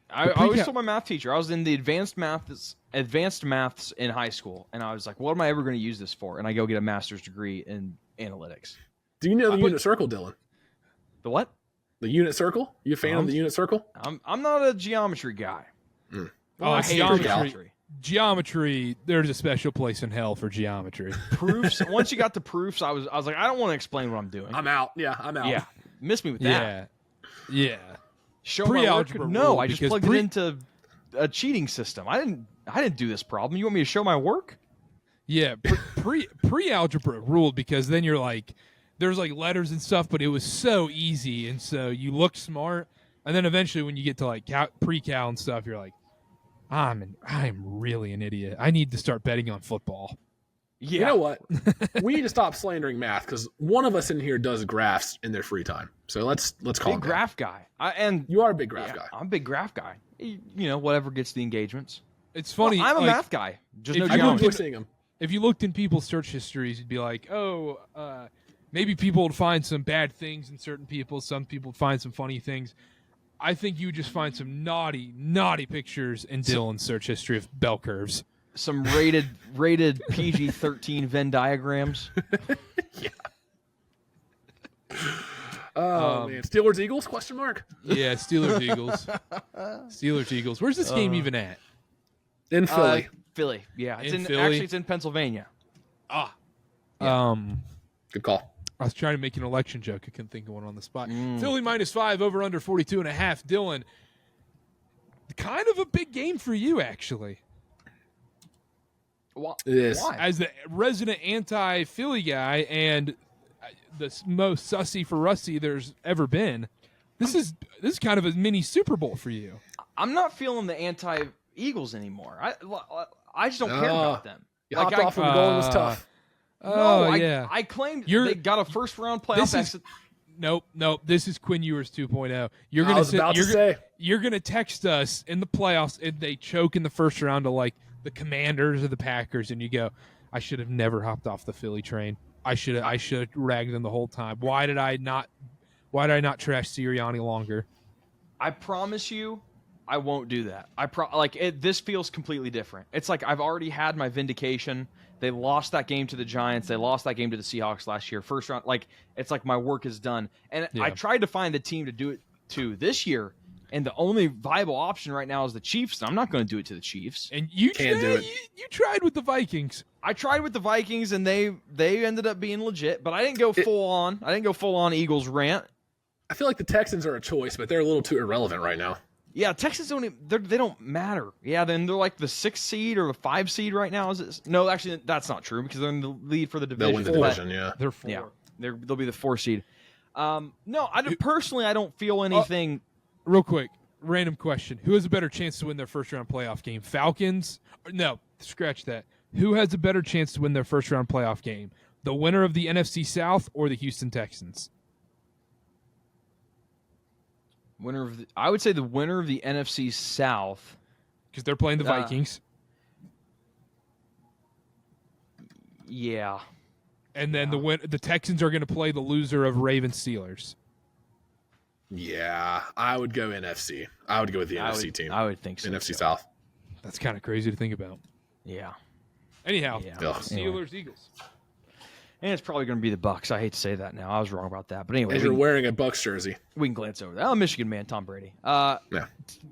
I always told my math teacher I was in the advanced maths in high school, and I was like, "What am I ever going to use this for?" And I go get a master's degree in analytics. Do you know the unit circle, Dylan? The what? The unit circle? You a fan of the unit circle? I'm not a geometry guy. Oh, I hate geometry. Geometry. There's a special place in hell for geometry. Proofs. Once you got to proofs, I was like, I don't want to explain what I'm doing. I'm out. Yeah, I'm out. Yeah, miss me with that. Yeah. Show my work. Pre-algebra No, rule, I just because plugged it into a cheating system. I didn't do this problem. You want me to show my work? Yeah. Pre-algebra ruled because then you're like, there's like letters and stuff, but it was so easy, and so you look smart, and then eventually when you get to like pre-cal and stuff, you're like, I'm really an idiot. I need to start betting on football. Yeah. You know what? We need to stop slandering math because one of us in here does graphs in their free time. So let's call Big it graph guy. And You are a big graph guy. I'm a big graph guy. You know, whatever gets the engagements. It's funny. Well, I'm a like, math guy. Just if no you I do geometry. enjoy seeing them. if you looked in people's search histories, you'd be like, maybe people would find some bad things in certain people. Some people would find some funny things. I think you would just find some naughty pictures in Dylan's search history of bell curves. Some rated PG-13 Venn diagrams. Oh man, Steelers Eagles? Question mark. Yeah, Steelers Eagles. Steelers Eagles. Where's this game even at? In Philly. Philly. Yeah, it's In in Philly? actually it's in Pennsylvania. Good call. I was trying to make an election joke. I couldn't think of one on the spot. Philly -5 over under 42.5. Dylan, kind of a big game for you actually. It is. Why? As the resident anti-Philly guy and the most sussy for Rusty there's ever been, this is kind of a mini Super Bowl for you. I'm not feeling the anti-Eagles anymore. I just don't care about them. You hopped off when the going was tough. Oh, yeah. I claimed You're- they got a first round playoff This is- exit. Nope. This is Quinn Ewers 2.0. You're I gonna was about to you're, say. you're gonna text us in the playoffs and they choke in the first round to like the Commanders or the Packers, and you go, I should have never hopped off the Philly train. I should have ragged them the whole time. Why did I not trash Sirianni longer? I promise you, I won't do that. This feels completely different. It's like I've already had my vindication. They lost that game to the Giants. They lost that game to the Seahawks last year. First round, it's like my work is done. And I tried to find the team to do it to this year, and the only viable option right now is the Chiefs. And I'm not going to do it to the Chiefs. And you can't do it. You tried with the Vikings. I tried with the Vikings, and they ended up being legit. But I didn't go full on. I didn't go full on Eagles rant. I feel like the Texans are a choice, but they're a little too irrelevant right now. Yeah, Texans they don't matter. Yeah, then they're like the 6th seed or the 5 seed right now. Is it? No, actually, that's not true because they're in the lead for the division. They'll win the division, yeah. They're 4. Yeah, they'll be the 4 seed. No, personally, I don't feel anything. Real quick, random question: who has a better chance to win their first round playoff game? Falcons? No, scratch that. Who has a better chance to win their first round playoff game? The winner of the NFC South or the Houston Texans? I would say the winner of the NFC South, because they're playing the Vikings. Yeah, and then the Texans are going to play the loser of Ravens Steelers. Yeah, I would go NFC. I would go with the NFC team. I would think so. NFC South. That's kind of crazy to think about. Yeah. Anyhow, Steelers, anyway. Eagles. And it's probably going to be the Bucks. I hate to say that now. I was wrong about that. But anyway. As you're wearing a Bucks jersey. We can glance over that. Oh, Michigan man, Tom Brady. Yeah.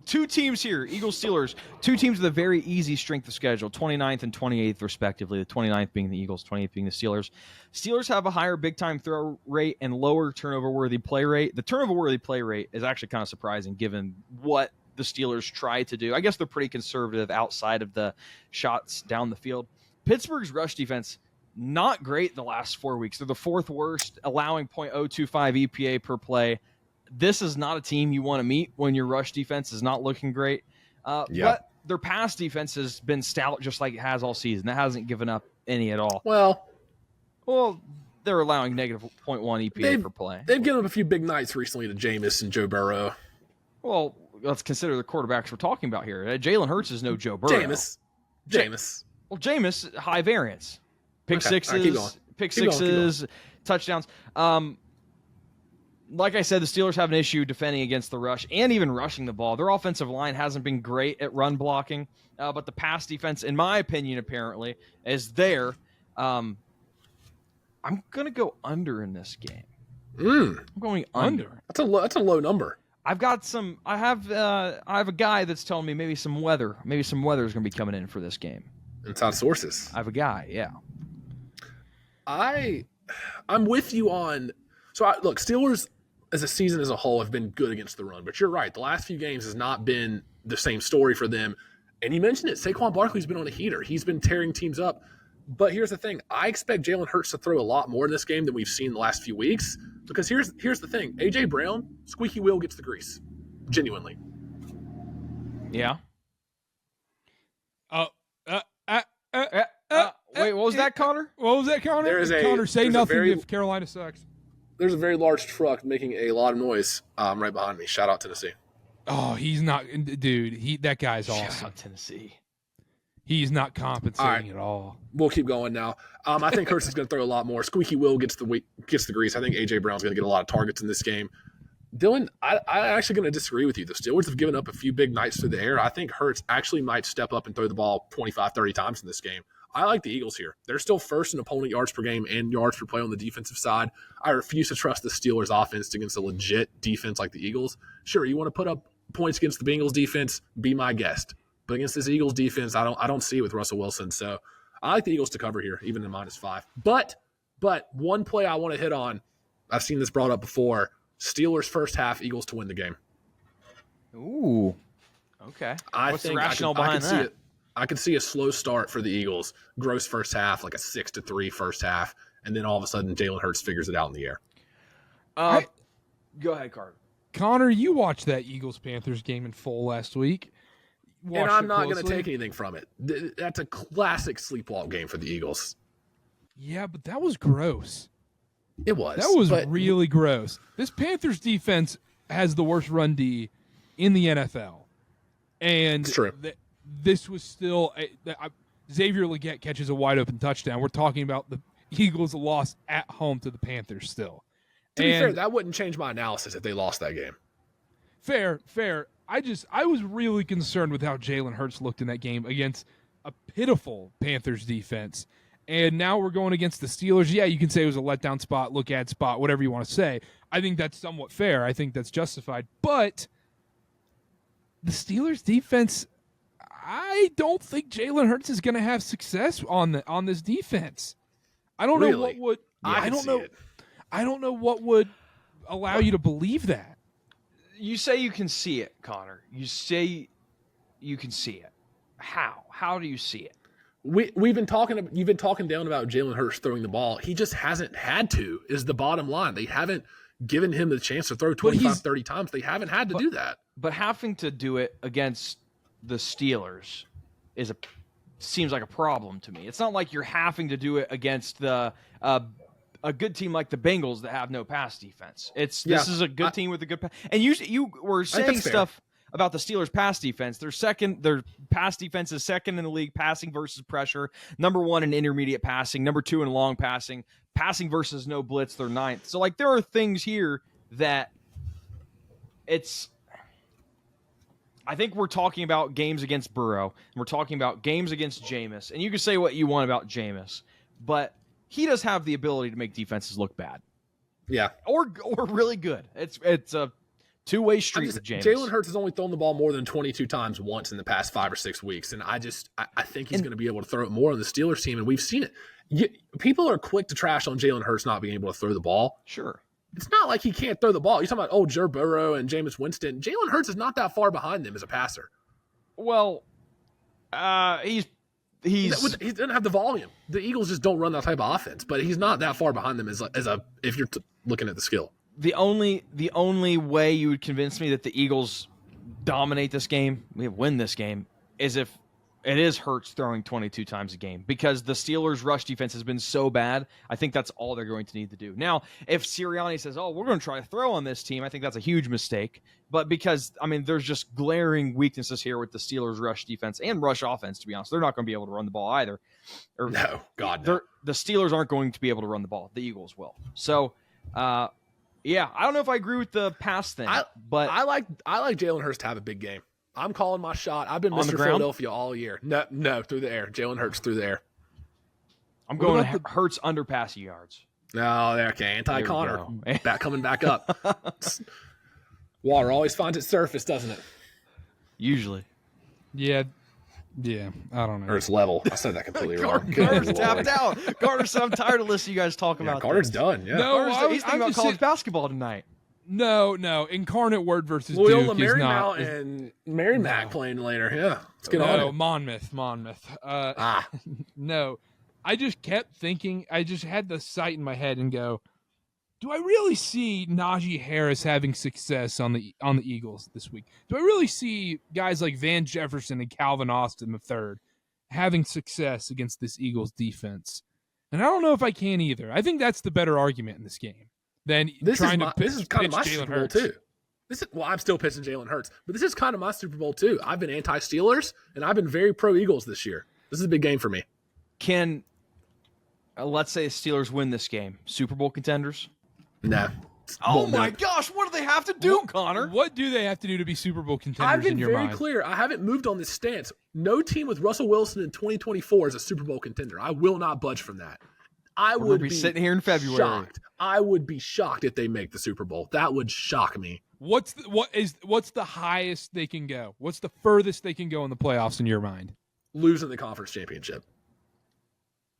2 teams here, Eagles, Steelers. 2 teams with a very easy strength of schedule, 29th and 28th respectively. The 29th being the Eagles, 28th being the Steelers. Steelers have a higher big-time throw rate and lower turnover-worthy play rate. The turnover-worthy play rate is actually kind of surprising given what the Steelers try to do. I guess they're pretty conservative outside of the shots down the field. Pittsburgh's rush defense, not great the last 4 weeks. They're the 4th worst, allowing .025 EPA per play. This is not a team you want to meet when your rush defense is not looking great. But their pass defense has been stout just like it has all season. That hasn't given up any at all. Well, they're allowing negative .1 EPA per play. They've given up a few big nights recently to Jameis and Joe Burrow. Well, let's consider the quarterbacks we're talking about here. Jalen Hurts is no Joe Burrow. Jameis. Well, Jameis, high variance. Pick sixes, keep touchdowns. Like I said, the Steelers have an issue defending against the rush and even rushing the ball. Their offensive line hasn't been great at run blocking, but the pass defense, in my opinion, apparently, is there. I'm going to go under in this game. I'm going under. That's a low number. I have a guy that's telling me maybe some weather is going to be coming in for this game. Inside sources. I have a guy, yeah. I'm with you on. So look, Steelers as a season as a whole have been good against the run, but you're right. The last few games has not been the same story for them. And you mentioned it. Saquon Barkley's been on a heater. He's been tearing teams up. But here's the thing. I expect Jalen Hurts to throw a lot more in this game than we've seen the last few weeks. Because here's the thing. A.J. Brown, squeaky wheel gets the grease. Genuinely. Yeah. Wait, what was that, Connor? What was that, Connor? Connor, say nothing if Carolina sucks. There's a very large truck making a lot of noise right behind me. Shout out Tennessee. Oh, he's not, dude. That guy's awesome. Shout out Tennessee. He's not compensating at all. We'll keep going now. I think Hurts is going to throw a lot more. Squeaky wheel gets the grease. I think A.J. Brown's going to get a lot of targets in this game. Dylan, I'm actually going to disagree with you. The Steelers have given up a few big nights through the air. I think Hurts actually might step up and throw the ball 25, 30 times in this game. I like the Eagles here. They're still first in opponent yards per game and yards per play on the defensive side. I refuse to trust the Steelers offense against a legit defense like the Eagles. Sure, you want to put up points against the Bengals defense, be my guest. But against this Eagles defense, I don't see it with Russell Wilson. So I like the Eagles to cover here, even in -5. But one play I want to hit on, I've seen this brought up before, Steelers first half, Eagles to win the game. Ooh. Okay. What's the rationale behind that? I could see a slow start for the Eagles, gross first half, like a 6-3 first half, and then all of a sudden Jalen Hurts figures it out in the air. Go ahead, Carter. Connor, you watched that Eagles-Panthers game in full last week. And I'm not going to take anything from it. That's a classic sleepwalk game for the Eagles. Yeah, but that was gross. It was. That was really gross. This Panthers defense has the worst run D in the NFL. And it's true. This was still Xavier Legette catches a wide open touchdown. We're talking about the Eagles lost at home to the Panthers still. To be fair, that wouldn't change my analysis if they lost that game. Fair. I was really concerned with how Jalen Hurts looked in that game against a pitiful Panthers defense. And now we're going against the Steelers. Yeah, you can say it was a letdown spot, look at spot, whatever you want to say. I think that's somewhat fair. I think that's justified. But the Steelers defense, I don't think Jalen Hurts is going to have success on this defense. I don't know what would. I don't know. I don't know what would allow you to believe that. You say you can see it, Connor. You say you can see it. How? How do you see it? You've been talking down about Jalen Hurts throwing the ball. He just hasn't had to, is the bottom line. They haven't given him the chance to throw 25, 30 times. They haven't had to do that. But having to do it against the Steelers seems like a problem to me. It's not like you're having to do it against a good team like the Bengals that have no pass defense. This is a good team with a good pass. And you were saying stuff about the Steelers' pass defense. Their pass defense is second in the league, passing versus pressure. Number 1 in intermediate passing. Number 2 in long passing. Passing versus no blitz, they're 9th. So, there are things here that I think we're talking about games against Burrow, and we're talking about games against Jameis. And you can say what you want about Jameis, but he does have the ability to make defenses look bad. Yeah. Or really good. It's a two-way street with Jameis. Jalen Hurts has only thrown the ball more than 22 times once in the past 5 or 6 weeks, and I think he's going to be able to throw it more on the Steelers team, and we've seen it. People are quick to trash on Jalen Hurts not being able to throw the ball. Sure. It's not like he can't throw the ball. You're talking about, Joe Burrow and Jameis Winston. Jalen Hurts is not that far behind them as a passer. Well, he doesn't have the volume. The Eagles just don't run that type of offense, but he's not that far behind them if you're looking at the skill. The only way you would convince me that the Eagles dominate this game, win this game, is if it is Hurts throwing 22 times a game, because the Steelers' rush defense has been so bad. I think that's all they're going to need to do. Now, if Sirianni says, we're going to try to throw on this team, I think that's a huge mistake. But because, there's just glaring weaknesses here with the Steelers' rush defense and rush offense, to be honest. They're not going to be able to run the ball either. No. The Steelers aren't going to be able to run the ball. The Eagles will. So, I don't know if I agree with the pass thing, but I like Jalen Hurts to have a big game. I'm calling my shot. I've been Mr. Philadelphia all year. No, through the air. Jalen Hurts through the air. I'm going Hurts under passing yards. No, okay. Anti-Connor. Coming back up. Water always finds its surface, doesn't it? Usually. Yeah, I don't know. Or it's level. I said that completely wrong. Carter's tapped out. Carter said, I'm tired of listening to you guys talk about Carter's this. done. Yeah. No, he's thinking about college basketball tonight. No. Incarnate Word versus Loyola Duke is not. and Merrimack playing later. Yeah. Let's get on it. Monmouth. No. I just kept thinking, I just had the sight in my head and go, do I really see Najee Harris having success on the Eagles this week? Do I really see guys like Van Jefferson and Calvin Austin III having success against this Eagles defense? And I don't know if I can either. I think that's the better argument in this game than this trying to pitch this is kind of my Jalen Super Bowl Hurts. too. I'm still pitching Jalen Hurts, but this is kind of my Super Bowl too. I've been anti-Steelers, and I've been very pro-Eagles this year. This is a big game for me. Can let's say the Steelers win this game, Super Bowl contenders? No. Oh my gosh, what do they have to do, Connor? What do they have to do to be Super Bowl contenders in your mind? I've been very clear. I haven't moved on this stance. No team with Russell Wilson in 2024 is a Super Bowl contender. I will not budge from that. I would be sitting here in February. Shocked. I would be shocked if they make the Super Bowl. That would shock me. What's the highest they can go? What's the furthest they can go in the playoffs in your mind? Losing the conference championship.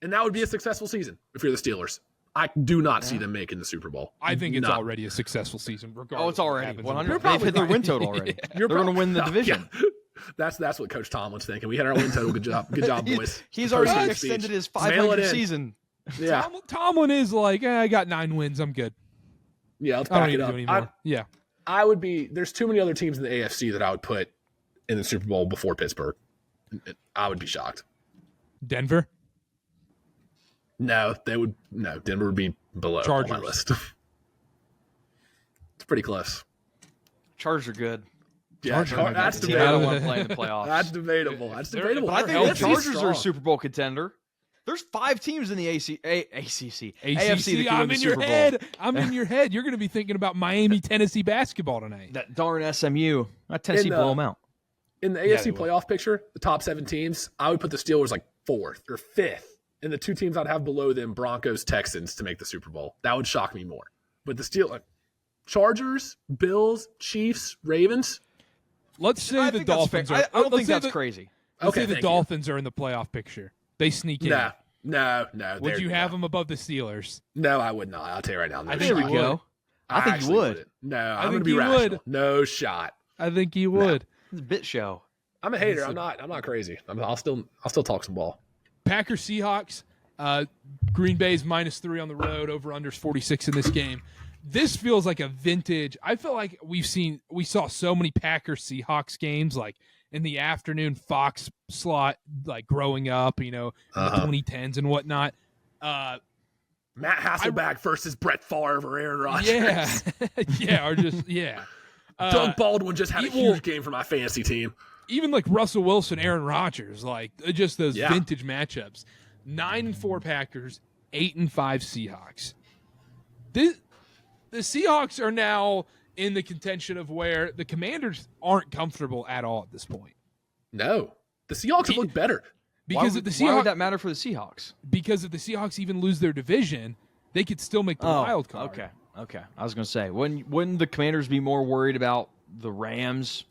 And that would be a successful season if you're the Steelers. I do not see them making the Super Bowl. I think it's already a successful season, regardless. Oh, it's already 100. They've hit their win total already. They're going to win the division. Yeah. That's what Coach Tomlin's thinking. We had our win total. Good job, boys. He's already extended his 500 season. Yeah, Tomlin is like, I got 9 wins. I'm good. Yeah, let's back it up. I would be. There's too many other teams in the AFC that I would put in the Super Bowl before Pittsburgh. I would be shocked. Denver. No, Denver would be below on my list. It's pretty close. Chargers are good. Yeah, that's debatable. I don't want to play in the playoffs. That's debatable. But I think the Chargers are a Super Bowl contender. There's 5 teams in the AFC that I'm in your head. I'm in your head. You're going to be thinking about Miami, Tennessee basketball tonight. That darn SMU. Tennessee blow them out. In the AFC playoff picture, the top 7 teams, I would put the Steelers like 4th or 5th. And the 2 teams I'd have below them, Broncos, Texans, to make the Super Bowl. That would shock me more. But the Steelers, Chargers, Bills, Chiefs, Ravens. Let's say the Dolphins are. I don't think that's crazy. Let's say the Dolphins are in the playoff picture. They sneak in. No. Would you have them above the Steelers? No, I would not. I'll tell you right now. There we go. I think you would. No, I'm going to be rational. No shot. I think you would. It's a bit show. I'm a hater. I'm not crazy. I'll still talk some ball. Packers Seahawks. Green Bay's -3 on the road. Over unders 46 in this game. This feels like a vintage. I feel like we saw so many Packers Seahawks games like in the afternoon Fox slot, like growing up, in the 2010s and whatnot. Matt Hasselbeck versus Brett Favre or Aaron Rodgers. Yeah. Doug Baldwin just had a huge game for my fantasy team. Even like Russell Wilson, Aaron Rodgers, like just those vintage matchups. 9-4 Packers, 8-5 Seahawks. The Seahawks are now in the contention of where the Commanders aren't comfortable at all at this point. No, the Seahawks have looked better. Why would that matter for the Seahawks? Because if the Seahawks even lose their division, they could still make the wild card. Okay. I was going to say, wouldn't the Commanders be more worried about the Rams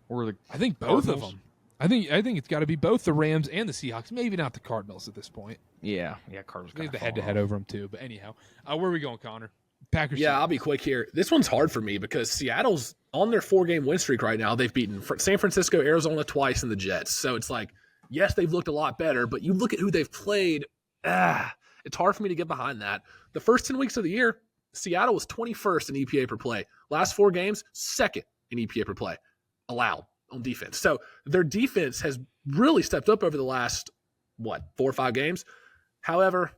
or the I think both Cardinals? Of them. I think it's got to be both the Rams and the Seahawks. Maybe not the Cardinals at this point. Yeah. Cardinals. They have the head-to-head over them too. But anyhow, where are we going, Connor? Packers. Yeah, I'll be quick here. This one's hard for me because Seattle's on their 4-game win streak right now. They've beaten San Francisco, Arizona twice, and the Jets. So it's like, yes, they've looked a lot better, but you look at who they've played. It's hard for me to get behind that. The first 10 weeks of the year, Seattle was 21st in EPA per play. Last 4 games, 2nd in EPA per play allowed on defense. So their defense has really stepped up over the last, 4 or 5 games. However,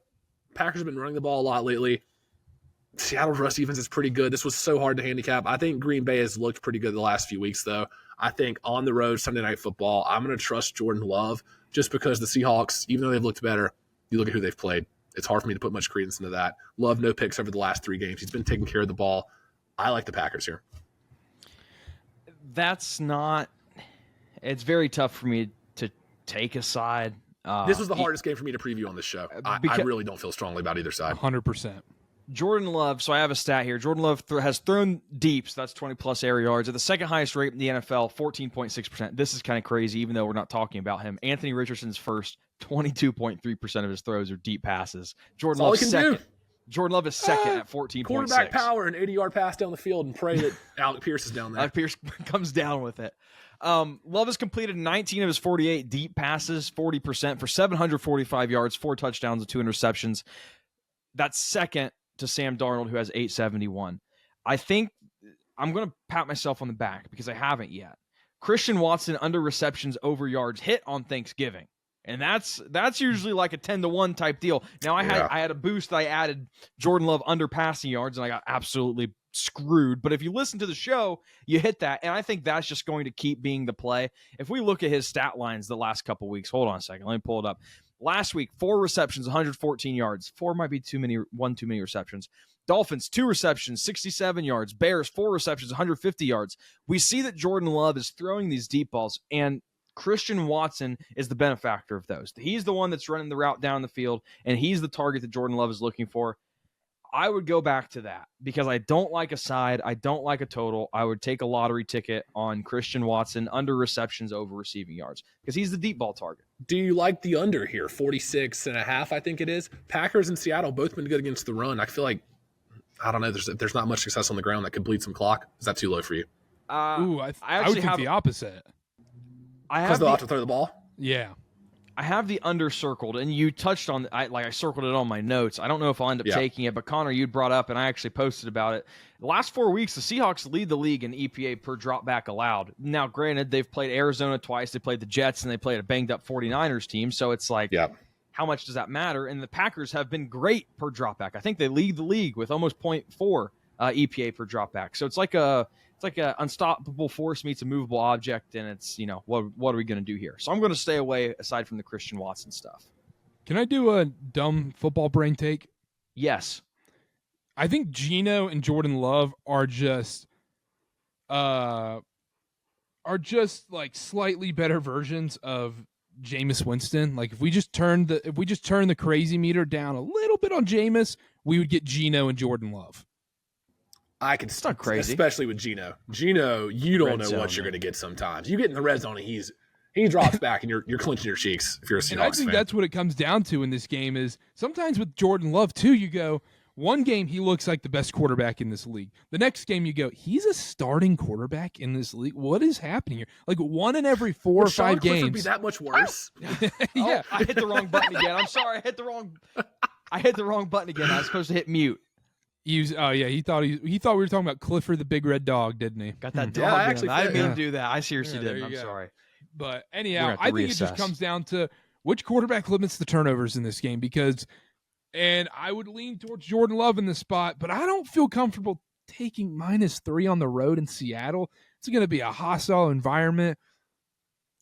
Packers have been running the ball a lot lately. Seattle's rush defense is pretty good. This was so hard to handicap. I think Green Bay has looked pretty good the last few weeks, though. I think on the road, Sunday Night Football, I'm going to trust Jordan Love just because the Seahawks, even though they've looked better, you look at who they've played. It's hard for me to put much credence into that. Love no picks over the last 3 games. He's been taking care of the ball. I like the Packers here. It's very tough for me to take a side. This was the hardest game for me to preview on this show. I really don't feel strongly about either side. 100%. Jordan Love, so I have a stat here. Jordan Love has thrown deep, so that's 20-plus air yards. At the second highest rate in the NFL, 14.6%. This is kind of crazy, even though we're not talking about him. Anthony Richardson's first, 22.3% of his throws are deep passes. Jordan Love second. Jordan Love is second at 14.6. Quarterback power, an 80-yard pass down the field, and pray that Alec Pierce is down there. Alec Pierce comes down with it. Love has completed 19 of his 48 deep passes, 40% for 745 yards, 4 touchdowns, and 2 interceptions. That's second to Sam Darnold, who has 871. I think I'm going to pat myself on the back because I haven't yet. Christian Watson under receptions over yards hit on Thanksgiving. And that's usually like a 10-1 type deal. Now I had a boost. I added Jordan Love under passing yards, and I got absolutely screwed. But if you listen to the show, you hit that, and I think that's just going to keep being the play. If we look at his stat lines the last couple weeks, hold on a second, let me pull it up. Last week, 4 receptions, 114 yards. 4 might be too many receptions. Dolphins, 2 receptions, 67 yards. Bears, 4 receptions, 150 yards. We see that Jordan Love is throwing these deep balls, and Christian Watson is the benefactor of those. He's the one that's running the route down the field, and he's the target that Jordan Love is looking for. I would go back to that because I don't like a side. I don't like a total. I would take a lottery ticket on Christian Watson under receptions over receiving yards because he's the deep ball target. Do you like the under here? 46.5, I think it is. Packers and Seattle both been good against the run. I feel like, I don't know, there's not much success on the ground that could bleed some clock. Is that too low for you? I would think the opposite. Because they'll have to throw the ball? Yeah. I have the under circled, and you touched on I circled it on my notes. I don't know if I'll end up taking it, but Connor, you'd brought up, and I actually posted about it. The last 4 weeks, the Seahawks lead the league in EPA per drop back allowed. Now, granted, they've played Arizona twice, they played the Jets, and they played a banged-up 49ers team, so it's like, how much does that matter? And the Packers have been great per drop back. I think they lead the league with almost 0.4 EPA per drop back. So it's like a unstoppable force meets a movable object, and it's, what are we going to do here? So I'm going to stay away aside from the Christian Watson stuff. Can I do a dumb football brain take? Yes. I think Geno and Jordan Love are just are just like slightly better versions of Jameis Winston. Like if we just turn the crazy meter down a little bit on Jameis, we would get Geno and Jordan Love. I could It's not crazy, especially with Geno. Geno, you don't know what you're going to get sometimes. You get in the red zone, and he drops back, and you're clenching your cheeks if you're a Seahawks fan. And I think that's what it comes down to in this game is sometimes with Jordan Love too. You go one game he looks like the best quarterback in this league. The next game you go he's a starting quarterback in this league. What is happening here? Like 1 in every 4 or 5 games. Would be that much worse. Yeah, I hit the wrong button again. I'm sorry, I hit the wrong button again. I was supposed to hit mute. He thought we were talking about Clifford the Big Red Dog, didn't he? Got that Yeah, dog. actually, I didn't mean yeah. to do that. I seriously Yeah, there didn't. you I'm go. sorry. But We're anyhow, gonna have to I think it just reassess. comes down to which quarterback limits the turnovers in this game and I would lean towards Jordan Love in this spot, but I don't feel comfortable taking -3 on the road in Seattle. It's going to be a hostile environment.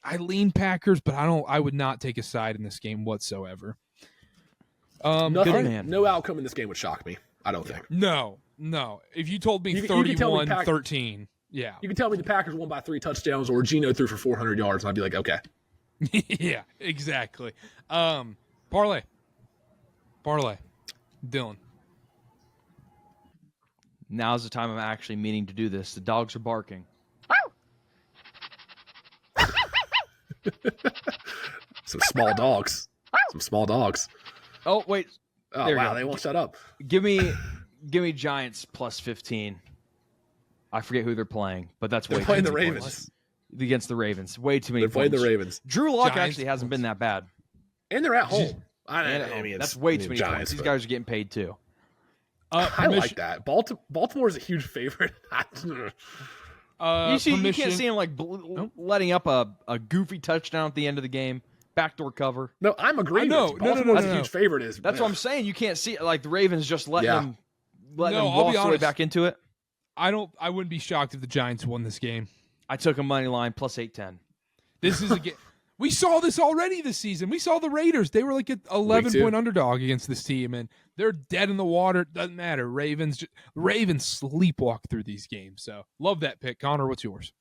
I lean Packers, but I would not take a side in this game whatsoever. No outcome in this game would shock me. I don't think. No. If you told me You can tell me 31-13, yeah. You can tell me the Packers won by 3 touchdowns or Geno threw for 400 yards, and I'd be like, okay. Yeah, exactly. Parlay. Dylan. Now's the time I'm actually meaning to do this. The dogs are barking. Some small dogs. Oh wait. Oh, There you wow, go. they won't shut up. Give me Giants +15. I forget who they're playing, but that's way They're playing too the many Ravens. points. Against the Ravens. Way too many They're playing points. the Ravens. Drew Lock Giants actually hasn't been that bad. And they're at home. And at home. That's way too many points. These guys are getting paid too. I like that. Baltimore's a huge favorite. You can't see him like letting up a goofy touchdown at the end of the game. Backdoor cover. No, I'm agreeing. No, with you. Baltimore's a huge favorite. That's what I'm saying. You can't see it like the Ravens just letting them I'll walk be their way honest. back into it. I wouldn't be shocked if the Giants won this game. I took a money line +810. This is a game. We saw this already this season. We saw the Raiders. They were like an 11-point underdog against this team, and they're dead in the water. Doesn't matter. Ravens sleepwalk through these games. So love that pick. Connor, what's yours?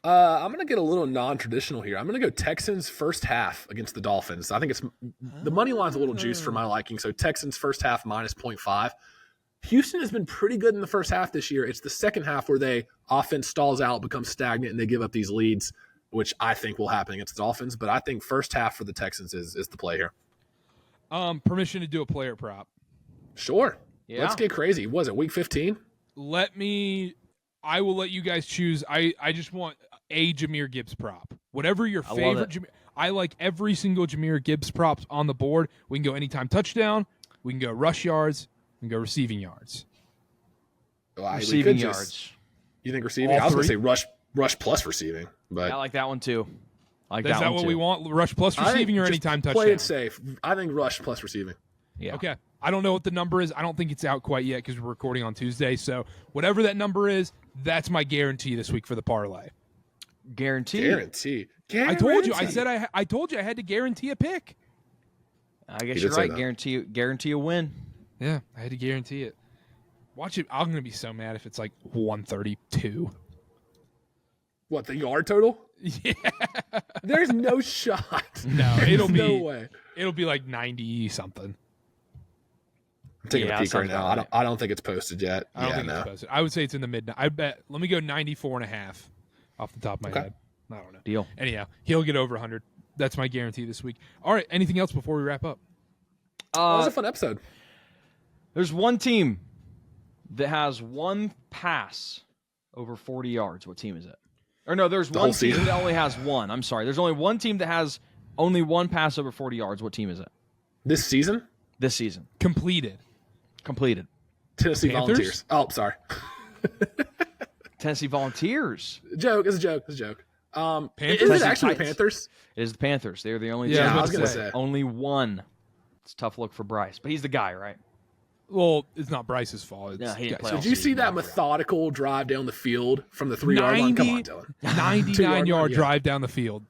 I'm going to get a little non-traditional here. I'm going to go Texans first half against the Dolphins. I think the money line's a little juiced for my liking. So Texans first half -0.5. Houston has been pretty good in the first half this year. It's the second half where they offense stalls out, becomes stagnant, and they give up these leads, which I think will happen against the Dolphins. But I think first half for the Texans is the play here. Permission to do a player prop. Sure. Yeah. Let's get crazy. Was it week 15? I will let you guys choose. I just want a Jahmyr Gibbs prop. Whatever your favorite. I like every single Jahmyr Gibbs props on the board. We can go anytime touchdown. We can go rush yards. We can go receiving yards. Well, Receiving yards. You think receiving? I was going to say rush plus receiving. But I like that one too. Is that what we want? Rush plus receiving or anytime touchdown? Play it safe. I think rush plus receiving. Yeah. Okay. I don't know what the number is. I don't think it's out quite yet because we're recording on Tuesday. So whatever that number is, that's my guarantee this week for the parlay. Guarantee. I told you. I told you I had to guarantee a pick. I guess you're right. Guarantee a win. Yeah, I had to guarantee it. Watch it. I'm going to be so mad if it's like 132. What, the yard total? Yeah. There's no shot. No, it'll be no way. It'll be like 90 something. I'm taking a peek right now. I don't think it's posted yet. I don't think it's posted. I would say it's in the mid. I bet. Let me go 94.5 off the top of my head. I don't know. Deal. Anyhow, he'll get over 100. That's my guarantee this week. All right. Anything else before we wrap up? It was a fun episode. There's one team that has one pass over 40 yards. What team is it? Or no, there's one team that only has one. I'm sorry. There's only one team that has only one pass over 40 yards. What team is it? This season? This season. Completed. Tennessee Panthers? Volunteers. Oh, sorry. Tennessee Volunteers. It's a joke. Panthers? Is it actually the Panthers? It is the Panthers. They're the only Yeah, team. I was going to say. Only one. It's a tough look for Bryce, but he's the guy, right? Well, it's not Bryce's fault. No, he didn't play. Did you see that methodical drive down the field from the 3-yard line? Come on, Dylan. 99-yard drive down the field.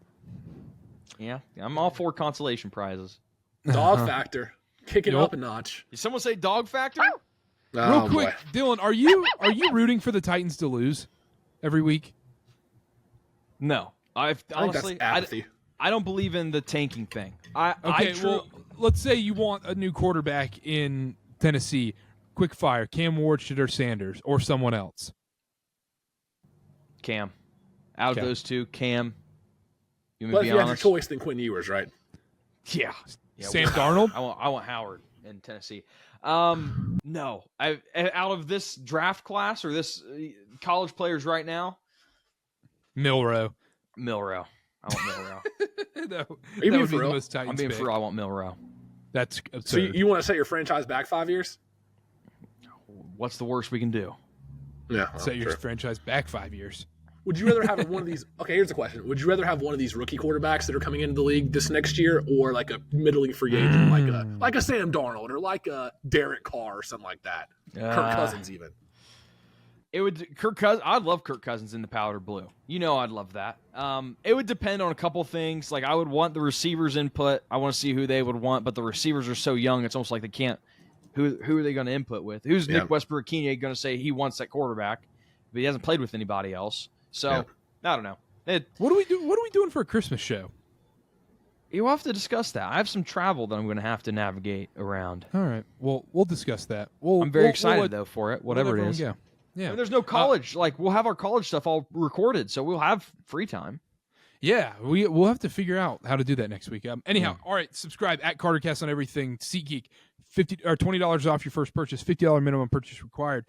Yeah, I'm all for consolation prizes. Dog factor. Kicking Yup. up a notch. Did someone say dog factor? Oh, Real quick, boy. Dylan, are you rooting for the Titans to lose every week? No, I think honestly, that's apathy. I don't believe in the tanking thing. Well, let's say you want a new quarterback in Tennessee. Quick fire: Cam Ward, Shedeur Sanders, or someone else. Cam. Out of those two, Cam. But if you had your choice, then Quinn Ewers, right? Yeah. Sam Darnold? I want Howard in Tennessee. No. Out of this draft class or this college players right now, Milrow. I want Milrow. No, Are you being for real? I'm being for real. I want Milrow. That's absurd. So you want to set your franchise back 5 years? What's the worst we can do? Yeah. Set your franchise back 5 years. Would you rather have one of these? Okay, here's the question: would you rather have one of these rookie quarterbacks that are coming into the league this next year, or like a middling free agent, like a Sam Darnold, or like a Derek Carr, or something like that? Kirk Cousins, even. It would Kirk Cousins. I'd love Kirk Cousins in the powder blue. You know, I'd love that. It would depend on a couple things. Like I would want the receivers' input. I want to see who they would want, but the receivers are so young, it's almost like they can't. Who are they going to input with? Who's Nick Westbrook-Ikine going to say he wants that quarterback, but he hasn't played with anybody else? So I don't know. What are we doing for a Christmas show? You'll have to discuss that. I have some travel that I'm going to have to navigate around. All right. Well, we'll discuss that. I'm very excited though for it. Whatever it is. Go. Yeah. And there's no college. We'll have our college stuff all recorded, so we'll have free time. Yeah, we'll have to figure out how to do that next week. Anyhow, all right. Subscribe at KarterKast on everything. SeatGeek, $20 off your first purchase. $50 minimum purchase required.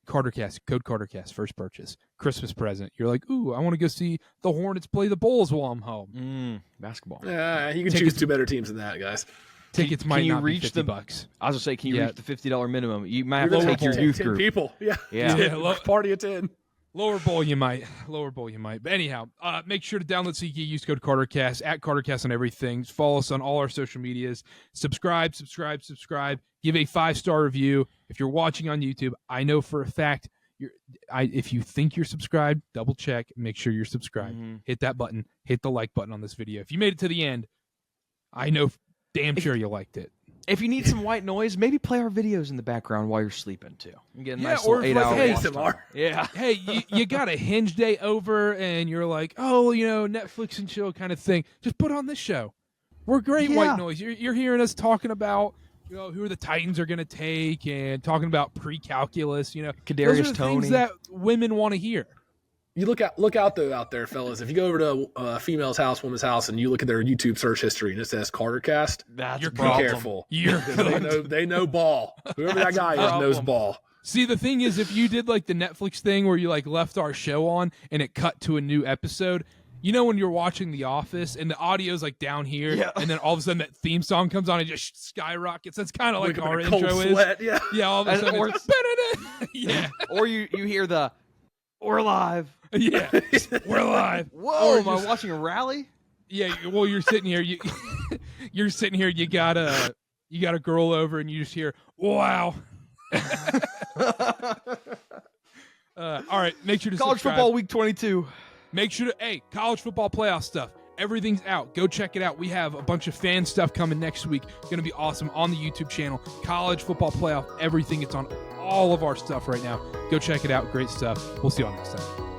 KarterKast, code KarterKast, first purchase, Christmas present. You're like, ooh, I want to go see the Hornets play the Bulls while I'm home. Basketball. Yeah, you can choose two better teams than that, guys. Tickets might not be $50. I was going to say, can you reach the $50 minimum? You might have to take your youth 10 group. people. Yeah. Party of 10. Lower bowl you might. But anyhow, make sure to download SeatGeek, use code KarterKast, at KarterKast on everything. Follow us on all our social medias. Subscribe. Give a 5-star review. If you're watching on YouTube, I know for a fact, if you think you're subscribed, double check, make sure you're subscribed. Mm-hmm. Hit that button. Hit the like button on this video. If you made it to the end, I know damn sure you liked it. If you need some white noise, maybe play our videos in the background while you're sleeping too. You get a nice or little 8-hour ASMR. Yeah. Hey, you got a Hinge day over and you're like, oh, Netflix and chill kind of thing. Just put on this show. We're great white noise. You're hearing us talking about who the Titans are going to take and talking about pre-calculus. Kadarius those are the Toney. things that women want to hear. You look out there, fellas. If you go over to a female's house, woman's house, and you look at their YouTube search history and it says KarterKast, that's you're be careful. They know ball. Whoever that guy is knows ball. See, the thing is, if you did like the Netflix thing where you left our show on and it cut to a new episode, when you're watching The Office and the audio's down here, and then all of a sudden that theme song comes on and just skyrockets. That's kind of like our intro sweat, is. Yeah, all of a sudden yeah. Or you hear the "We're live." Yeah, we're live. Whoa, am I watching a rally? Yeah, well, you're sitting here. You're sitting here. You got a girl over, and you just hear, "Wow." All right, make sure to College subscribe. football week 22. Make sure to college football playoff stuff. Everything's out. Go check it out. We have a bunch of fan stuff coming next week. It's going to be awesome on the YouTube channel. College football playoff, everything. It's on all of our stuff right now. Go check it out. Great stuff. We'll see you all next time.